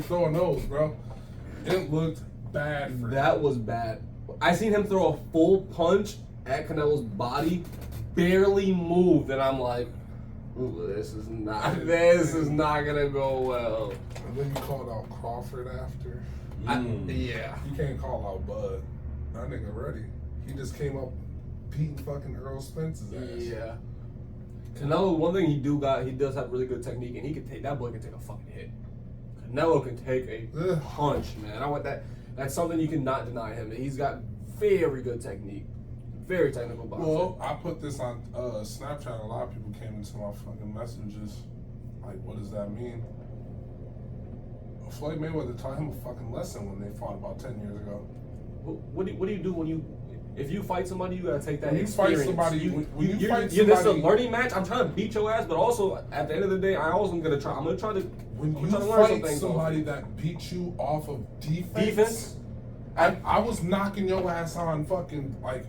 throwing those, bro. It looked bad for him. that was bad. I seen him throw a full punch at Canelo's body, barely moved, and I'm like, ooh, this is not gonna go well. And then you called out Crawford after. Yeah. You can't call out Bud. That nigga ready. He just came up beating fucking Earl Spence's ass. Yeah. Canelo, one thing he does have really good technique, and that boy can take a fucking hit. Canelo can take a punch, man. I want that. That's something you cannot deny him. He's got very good technique, very technical boxing. Well, I put this on Snapchat. A lot of people came into my fucking messages. Like, what does that mean? Floyd Mayweather taught him a fucking lesson when they fought about 10 years ago. What do you do if you fight somebody? You gotta take that When you experience. fight somebody, when you fight this is a somebody, learning match. I'm trying to beat your ass, but also at the end of the day, I'm gonna try to when you try to learn some fight things somebody off. that beats you off of defense, I was knocking your ass on fucking like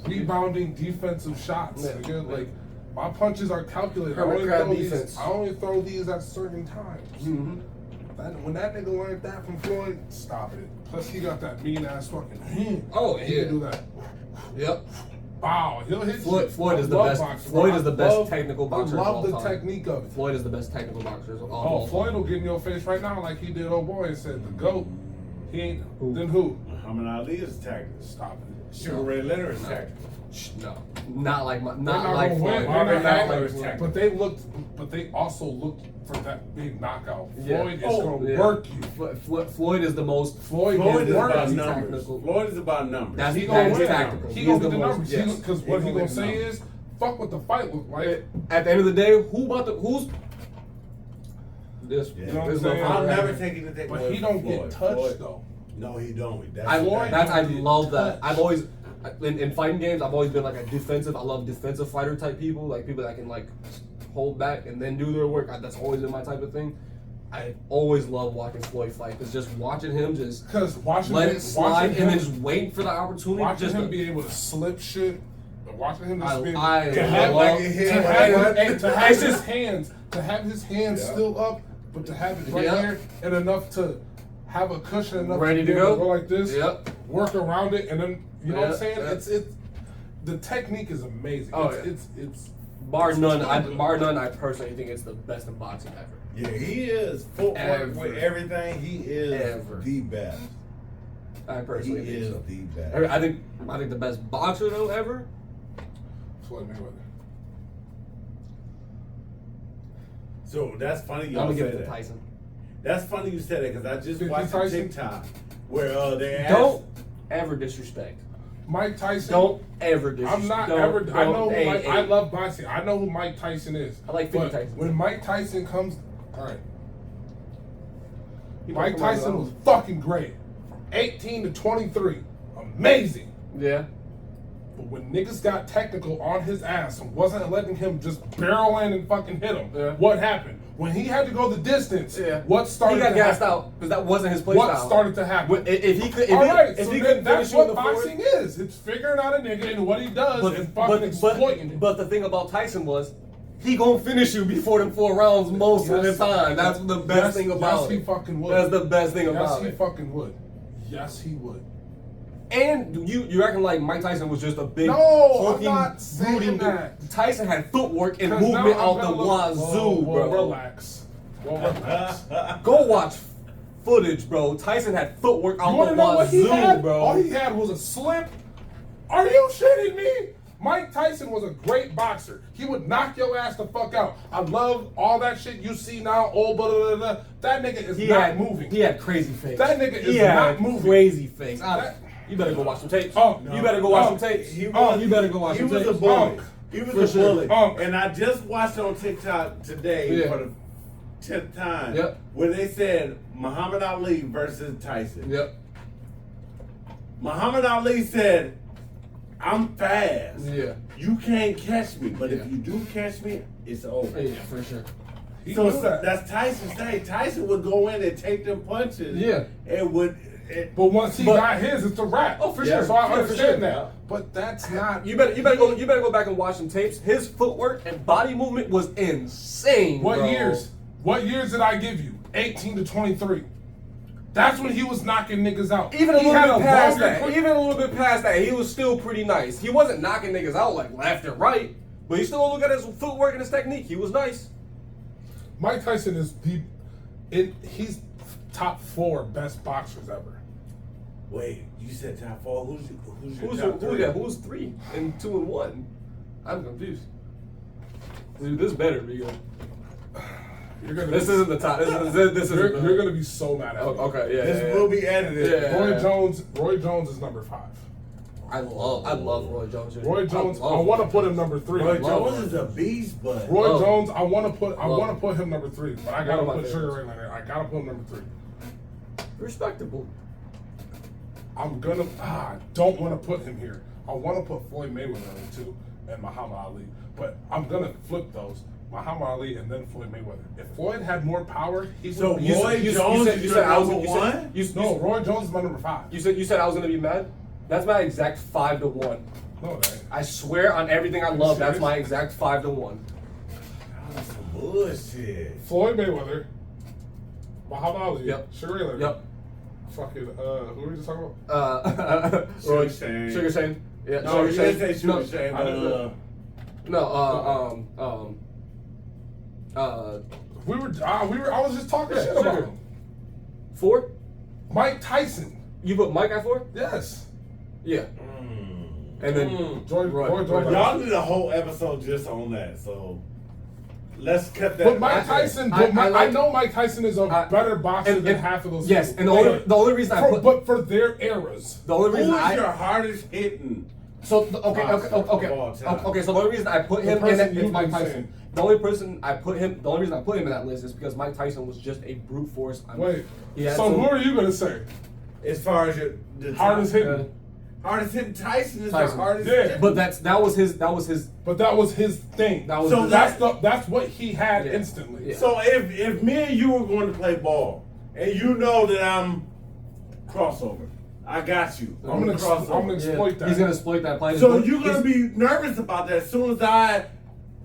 rebounding defensive shots. Yeah. Nigga. Like my punches are calculated. I only throw these at certain times. Mm-hmm. When that nigga learned that from Floyd, stop it. Plus he got that mean ass fucking. Oh he yeah. can do that. Yep. Wow, he'll hit you. Floyd is the best. Floyd is the best technical boxer. I love of the all time. technique of it. Floyd is the best technical boxer of all time. Floyd will get in your face right now like he did old boy and said the GOAT. He ain't. Then who? Muhammad Ali is tactical. Stop it. Sugar Ray Leonard is tactical. No, not like They're Floyd. They're not like gonna win. but they also looked for that big knockout. Yeah. Floyd is gonna work you. Floyd is the most. Floyd is about working numbers. technical. Floyd is about numbers. That's He gonna win. tactical. He He's gonna the get the most- numbers. yes. Because what he gonna say is, fuck what the fight looked like. At the end of the day, who's this? Yeah. You know what I'm this saying? I'll motherfucker never right take anything But away he from don't Floyd. get touched Floyd- though. No, he don't. I Floyd love that. touched. I've always in fighting games. I've always been like a defensive. I love defensive fighter type people, like people that can like hold back and then do their work. That's always been my type of thing. I always love watching Floyd fight because just watching him just watching let him, it slide watching and him, then just waiting for the opportunity. watching just him to- be able to slip shit. Watching him just be able I to have love- to have his hands still up, but to have it right here and enough to have a cushion enough Ready to to be able go? like this. Yep. Work around it and then you know what I'm Yeah, saying? yeah. It's the technique is amazing. Oh, it's bar none. I personally think it's the best in boxing ever. Yeah, he is. Footwork Ever. with everything. He is Ever. the best. I He personally think is so. the best. I think the best boxer though ever. Floyd Mayweather. So that's funny I'm y'all gonna give say it to that. Tyson. That's funny you said that because I just 50 watched a Tyson? TikTok where they asked. Don't ever disrespect. Mike Tyson. Don't ever disrespect. I'm not Don't- ever. I don't- know. hey, I hey. love boxing. I know who Mike Tyson is. I like 50 but Tyson. when Mike Tyson comes, all right. He Mike don't come out Tyson of was fucking great. 18 to 23, amazing. Yeah. But when niggas got technical on his ass and wasn't letting him just barrel in and fucking hit him, Yeah. what happened? When he had to go the distance, Yeah. what started He got to gassed happen? out because that wasn't his play What style. started to happen? If he could, All right, if so he then couldn't that's finish you in what the fourth, boxing is. It's figuring out a nigga and what he does and fucking exploiting it. But the thing about Tyson was, he gonna finish you before them 4 rounds most of the time. That's the best thing about yes, it. he fucking would. That's the best thing about Yes, he it. fucking would. Yes, he would. And you acting like Mike Tyson was just a big, No, I'm hulking, not saying brooding dude. that. Tyson had footwork and 'Cause movement now I'm out the gonna look- wazoo, bro. Relax. Well, relax. Go watch footage, bro. Tyson had footwork out You want the to know what he wazoo, had? bro. All he had was a slip. Are you shitting me? Mike Tyson was a great boxer. He would knock your ass the fuck out. I love all that shit you see now. Oh, blah, blah, blah, blah. That nigga is not moving. He had crazy face. That nigga is he had not moving. Crazy face. That- You better go watch some tapes. Oh, you better go watch some no. tapes. He was, You better go watch he some was tapes. a bully. He was For a sure. bully. And I just watched on TikTok today Yeah. for the 10th time Yep. where they said Muhammad Ali versus Tyson. Yep. Muhammad Ali said, I'm fast. Yeah. You can't catch me, but Yeah. if you do catch me, it's over. Yeah, for sure. He So knew that. that's Tyson's thing. Tyson would go in and take them punches. Yeah. And would. But once he But- got his, it's a wrap. Oh, for Yeah. sure. So I Yeah, for understand sure. that. But that's not. You better go back and watch some tapes. His footwork and body movement was insane. What bro. years? What years did I give you? 18 to 23. That's when he was knocking niggas out. Even a He little had bit past longer that. quick- Even a little bit past that, he was still pretty nice. He wasn't knocking niggas out like left and right, but you still look at his footwork and his technique. He was nice. Mike Tyson is he's top 4 best boxers ever. Wait, you said top 4. Who's your top 3? Who's 3 and 2 and 1? I'm confused. Dude, this better be good. This isn't the top. You're gonna be so mad at me. Okay, yeah. This will be edited. Yeah. Roy Jones is number 5. I love Roy Jones. Roy Jones, I want to put him number 3. Roy Jones is a beast, but Roy Jones, I want to put him number 3, but I gotta One of my put Sugar favorites. Ray Leonard. I gotta put him number 3. Respectable. I don't want to put him here. I want to put Floyd Mayweather in too, and Muhammad Ali, but I'm gonna flip those. Muhammad Ali and then Floyd Mayweather. If Floyd had more power, he would. So Roy Jones is your number 1? No, Roy Jones is my number 5. You said I was gonna be mad. That's my exact 5-1. No, that ain't. I swear on everything I love, that's my exact 5-1. That's some bullshit. Floyd Mayweather, Muhammad Ali, Yep. Sugar Ray Leonard. Yep. Fucking who were we just talking about? Roy Shane. Sugar Shane. Yeah. No, you Sugar didn't say Shane. Sugar Shane. I didn't. We were. I was just talking Yeah, shit Sugar. about him. 4? Mike Tyson. You put Mike at 4? Yes. Yeah. And then Roy Jones. Y'all did a whole episode just on that, so let's cut that. But Mike Tyson, I know Mike Tyson is a better boxer than half of those. Yes, people. and the only reason I put but for their eras, the only Who reason is your hardest hitting? So of all time? okay. So the only reason I put him in person that you've is Mike been Tyson. saying. The only reason I put him in that list is because Mike Tyson was just a brute force. wait. He had So some- who are you gonna say? As far as the Hardest hitting. hardest hitting Tyson is Tyson. the hardest. Yeah. hitting. But that was his. But that was his thing. That was So that's what he had Yeah. instantly. Yeah. So if me and you were going to play ball, and you know that I'm crossover, I got you. I'm gonna crossover. exploit that. He's gonna exploit that play. So you're gonna be nervous about that as soon as I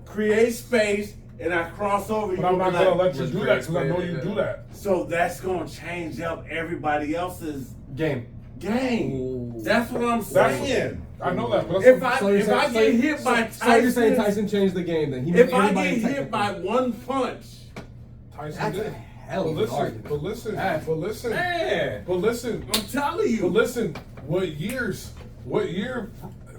create space and I cross over. But I'm not gonna let you Just do that because I know you do that. So that's gonna change up everybody else's game. game. Ooh. That's what I'm saying. I know that. But If that's I get hit by So you're saying Tyson, Tyson changed the game then? He if made I everybody get hit by technical. one punch, Tyson That's did. a hell But of an listen, argument. but listen, That's- but listen, man, but listen, I'm telling you. but listen. What year?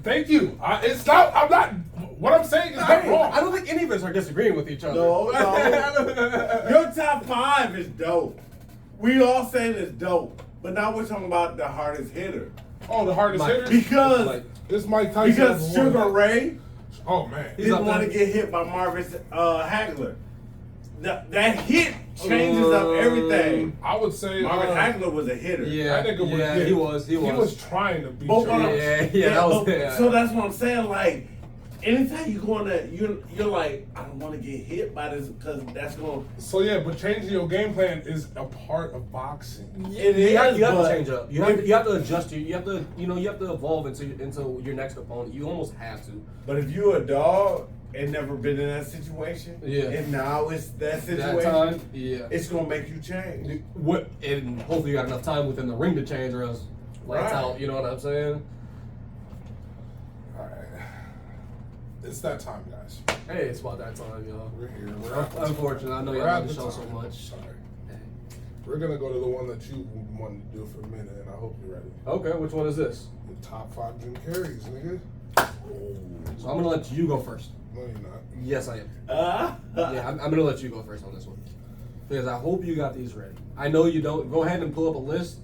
Thank you. It's not. I'm not. What I'm saying is not wrong. I don't think any of us are disagreeing with each other. No. Your top 5 is dope. We all saying it's dope, but now we're talking about the hardest hitter Oh, the hardest Mike. hitter. because Like, It's Mike Tyson. because number one. Sugar Ray Oh man. He's didn't up want to there. get hit by Marvin Hagler. That hit changes up everything. I would say Marvin Hagler was a hitter. Yeah, that nigga was. yeah, he was. He was trying to beat But you. what I'm- that was. but- Yeah. So that's what I'm saying. Like, anytime you're like, I don't want to get hit by this because that's going. So yeah, but changing your game plan is a part of boxing. It You have is, to but change up. You have to adjust. You have to you have to evolve into your next opponent. You almost have to. But if you're a dog and never been in that situation, Yeah. and now it's that situation, That time, yeah. it's gonna make you change. What and hopefully you got enough time within the ring to change, or else lights Right. out. You know what I'm saying? All right. It's that time, guys. Hey, it's about that time, y'all. We're here. We're at the Unfortunately, I know We're y'all at love the the show so time. much. Sorry. We're gonna go to the one that you wanted to do for a minute, and I hope you're ready. Okay, which one is this? The top 5 Jim Carreys, nigga. So I'm gonna let you go first. No, you're not. Yes, I am. Yeah, I'm gonna let you go first on this one because I hope you got these ready. I know you don't. Go ahead and pull up a list,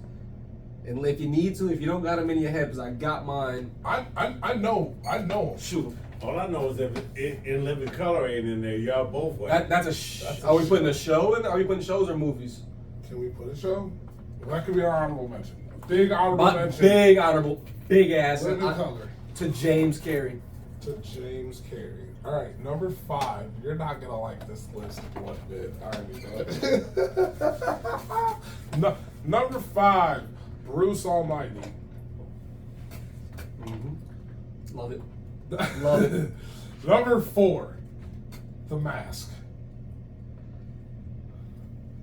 and if you need to, if you don't got them in your head, because I got mine. I know. Shoot 'em. All I know is that in Living Color ain't in there. Y'all both went. That's Are we putting a show in? Are we putting shows or movies? Can we put a show? That could be our honorable mention. A big honorable My mention. big honorable, big ass Living Color. to James Carrey. To James Carrey. All right, number 5. You're not gonna like this list one bit. I already know. No, number 5, Bruce Almighty. Love it. Love it. Number 4, The Mask.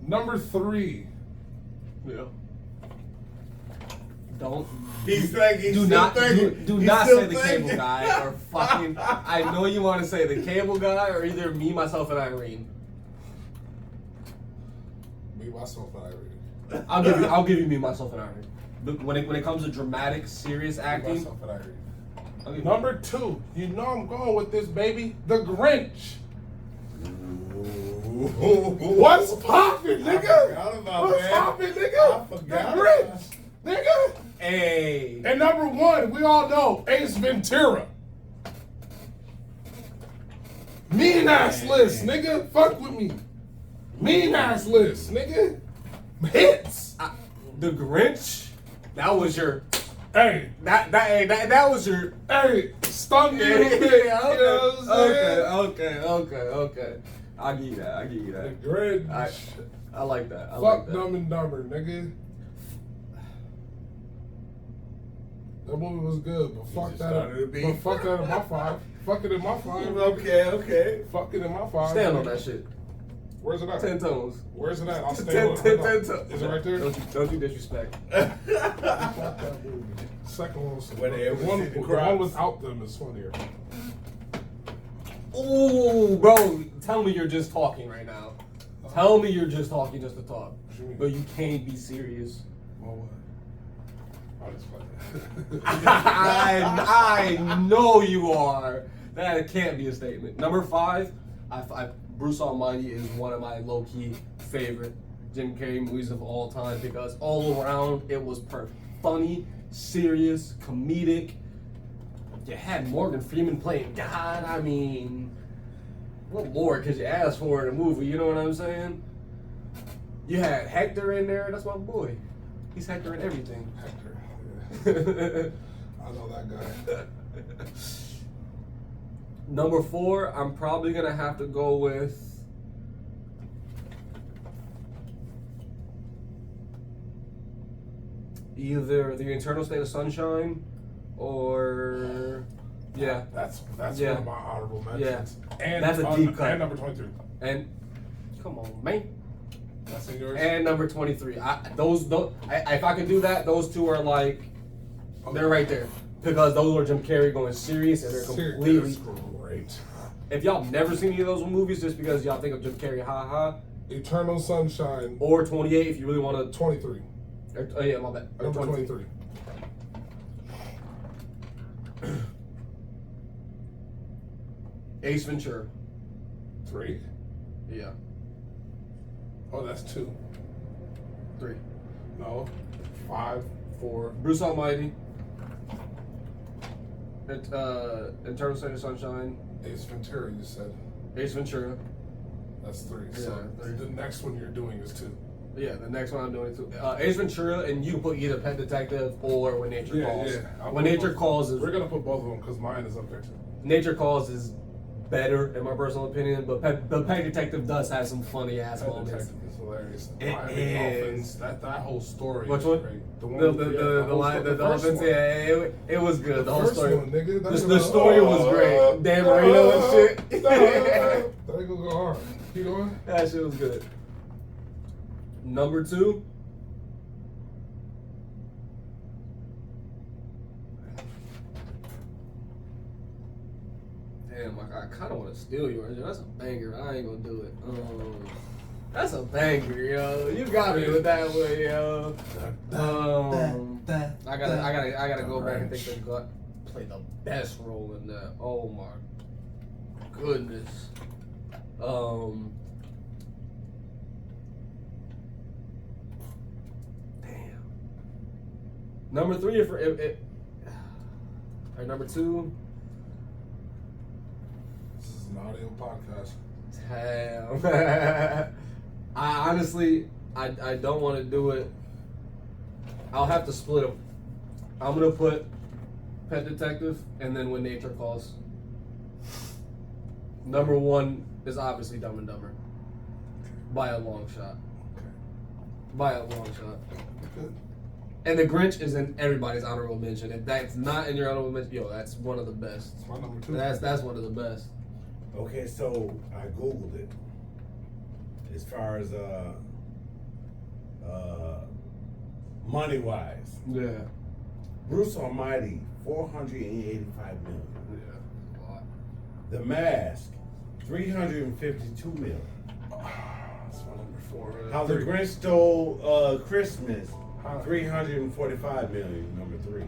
Number 3, Yeah. Don't. He's thinking. Do he's not still thinking. do He's not still say the cable thinking. guy or fucking. I know you want to say the cable guy or either me, myself, and Irene. Me, myself, and Irene. I'll give you me, myself, and Irene. But when it comes to dramatic, serious Me, acting, myself, and Irene. I'll give you- Number 2, you know I'm going with this, baby. The Grinch. What's poppin', nigga? forgot about What's that. poppin', I nigga? forgot The about Grinch, nigga. Hey. And number 1, we all know Ace Ventura. Mean ass list, nigga. Fuck with me. Mean ass list, nigga. Hits. The Grinch. That was your. Hey, That was your. hey, stung me a little bit. You know what I'm saying? Okay. I'll give you that. The Grinch. I like that. I Fuck like that. Dumb and Dumber, nigga. That movie was good, but fuck just that. started to be. But fuck that in my 5. Fuck it in my 5. Okay. Fuck it in my 5. Stand on that shit. Where's it at? 10 tones. Where's it at? I'll 10 stand on it. Hold on. tones. Is it right there? Don't you disrespect. Fuck that movie. Second one was When they the ever one, see the the crops. one without them is funnier. Ooh, bro, tell me you're just talking right now. Tell me you're just talking just to talk. What you mean? But you can't be serious. Well, what? I'll just play. I know you are. That can't be a statement. Number 5, Bruce Almighty is one of my low-key favorite Jim Carrey movies of all time because all around it was perfect. Funny, serious, comedic. You had Morgan Freeman playing God. I mean, what more could you ask for in a movie? You know what I'm saying? You had Hector in there. That's my boy. He's Hector in everything. Hector. Yeah. I know that guy. Number 4, I'm probably gonna have to go with either The Eternal State of Sunshine or That's Yeah. one of my honorable mentions. And That's a deep cut. And number 23. and come on, man. That's in yours. And number 23. If I can do that, those two are like they're right there because those are Jim Carrey going serious and they're completely. That's great. If y'all never seen any of those movies, just because y'all think of Jim Carrey, ha, Eternal Sunshine. or 28 if you really want to. 23. Oh yeah, my bad. Or Number 23. Ace Ventura. 3. Yeah, Oh, that's 2. 3. No. 5. 4. Bruce Almighty. Eternal State of Sunshine. Ace Ventura, you said. Ace Ventura. That's 3. Yeah, So 3. the next one you're doing is 2. Yeah, the next one I'm doing too. Ace Ventura, and you can put either Pet Detective or When Nature Calls. I'll When put Nature both. Calls is We're gonna put both of them because mine is up there too. Nature Calls is better in my personal opinion, but Pet Detective does have some funny ass That moments. detective is hilarious. It Miami is. Dolphins, that whole story. Which is one? Great. The the Dolphins, yeah, it was good. The whole first story. one, nigga. The story was great. Dan Marino and shit. That gonna go hard. Keep going. That shit was good. Number 2. Damn, I kind of want to steal yours. That's a banger. I ain't gonna do it. That's a banger, yo. You got me with that one, yo. I gotta go back and think they play the best role in that. Oh my goodness. Damn. Number 3 for it. Or number 2. This is an audio podcast. Damn. I honestly, I don't want to do it. I'll have to split them. I'm gonna put Pet Detective and then When Nature Calls. Number 1 is obviously Dumb and Dumber. By a long shot. By a long shot. Good. And The Grinch is in everybody's honorable mention. If that's not in your honorable mention, yo, that's one of the best. It's my number 2. That's one of the best. Okay, so I googled it. As far as money wise, Yeah. Bruce Almighty, 485 million. Yeah, a lot. The Mask, 352 million. That's my number 4. How the Grinch Stole Christmas, Huh. 345 million. Number 3.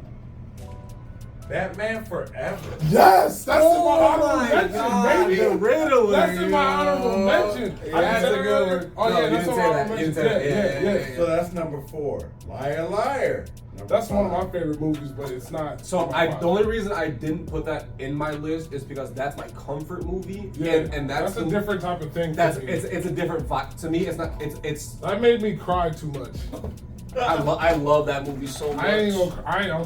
Batman Forever. Yes, that's in my honorable my mention, God, baby. the Riddler. That's in my honorable mention. Yeah, I that's said a it good earlier. one. Oh No, yeah, you that's didn't in say my that. honorable You didn't mention. say that. Yeah. So that's number 4. Liar Liar. Number That's one of 5. my favorite movies, but it's not. So my the five. only reason I didn't put that in my list is because that's my comfort movie. Yeah, and that's a different type of thing. That's for me. it's a different vibe. To me, it's not. It's. That made me cry too much. I love that movie so much. I was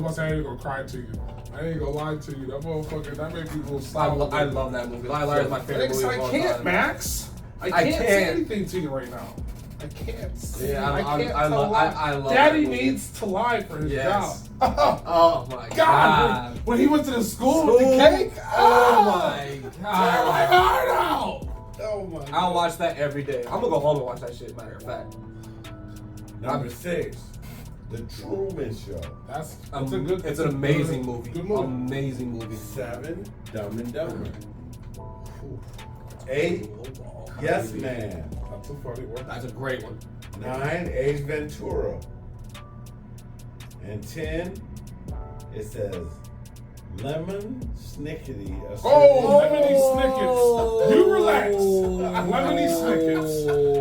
about to say I ain't gonna cry to you. I ain't gonna lie to you. That motherfucker, that made people stop. I love that movie. Liar Liar is my favorite movie of all I can't, time. Max. I can't say anything to you right now. I can't. Yeah, I love Daddy that movie. needs to lie for his Yes. job. Oh my God, God. when he went to the school with the cake. Oh my Tear my God. heart out. Oh my God. I'll watch that every day. I'm gonna go home and watch that shit. Matter of fact. Number 6. The Truman Show. That's It's an amazing movie. Good movie. Amazing movie. 7. Dumb and Dumber. 8. Yes Man. That's a funny one. That's a great one. 9. Ace Ventura. And 10. It says Lemon Snickety. Oh, Lemony Snickets. You relax. Lemony Snickets.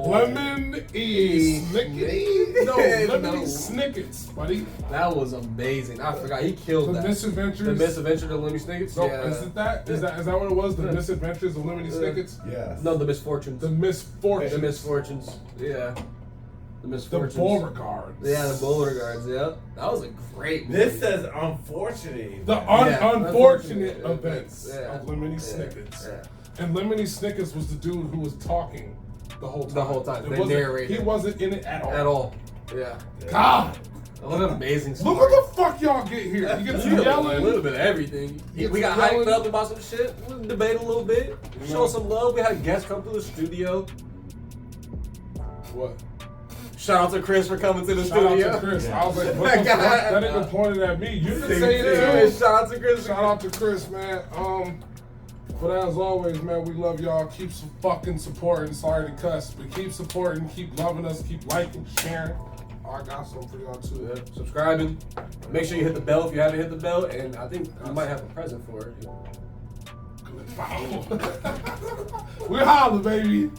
Lemony Snickety? No, Lemony Snickets, buddy. That was amazing. I forgot he killed The that. Misadventures. The Misadventure of Lemony Snickets. No, Yeah. is it that? Is that what it was? The Misadventures of Lemony Snickets? Yes. No, the Misfortunes. The Misfortunes. The Misfortunes. Yeah. The The Misfortunes. Beauregards. Yeah, the Beauregards. Yeah. That was a great movie. This says unfortunate. The Yeah, unfortunate unfortunate events yeah. of Lemony Yeah, Snickets. yeah. And Lemony Snickets was the dude who was talking the whole time. The whole time. It They wasn't- narrated. He wasn't in it at all. At all. Yeah. God! What an amazing story. Look what the fuck y'all get here. You get some A yelling. little bit of everything. You We get got some hyped yelling. up about some shit. We debate a little bit. Show some love. We had guests come to the studio. What? Shout out to Chris for coming to the Shout out studio. to Chris. Yeah. I was like, what the fuck? That nigga pointed at me. You can say it Yeah, too. shout out to Chris. Shout out to Chris, man. But as always, man, we love y'all. Keep fucking supporting. Sorry to cuss, but keep supporting, keep loving us, keep liking, sharing. Oh, I got something for y'all too. Yeah, subscribing. Make sure you hit the bell if you haven't hit the bell, and I think you might have a present for it. We holla, baby.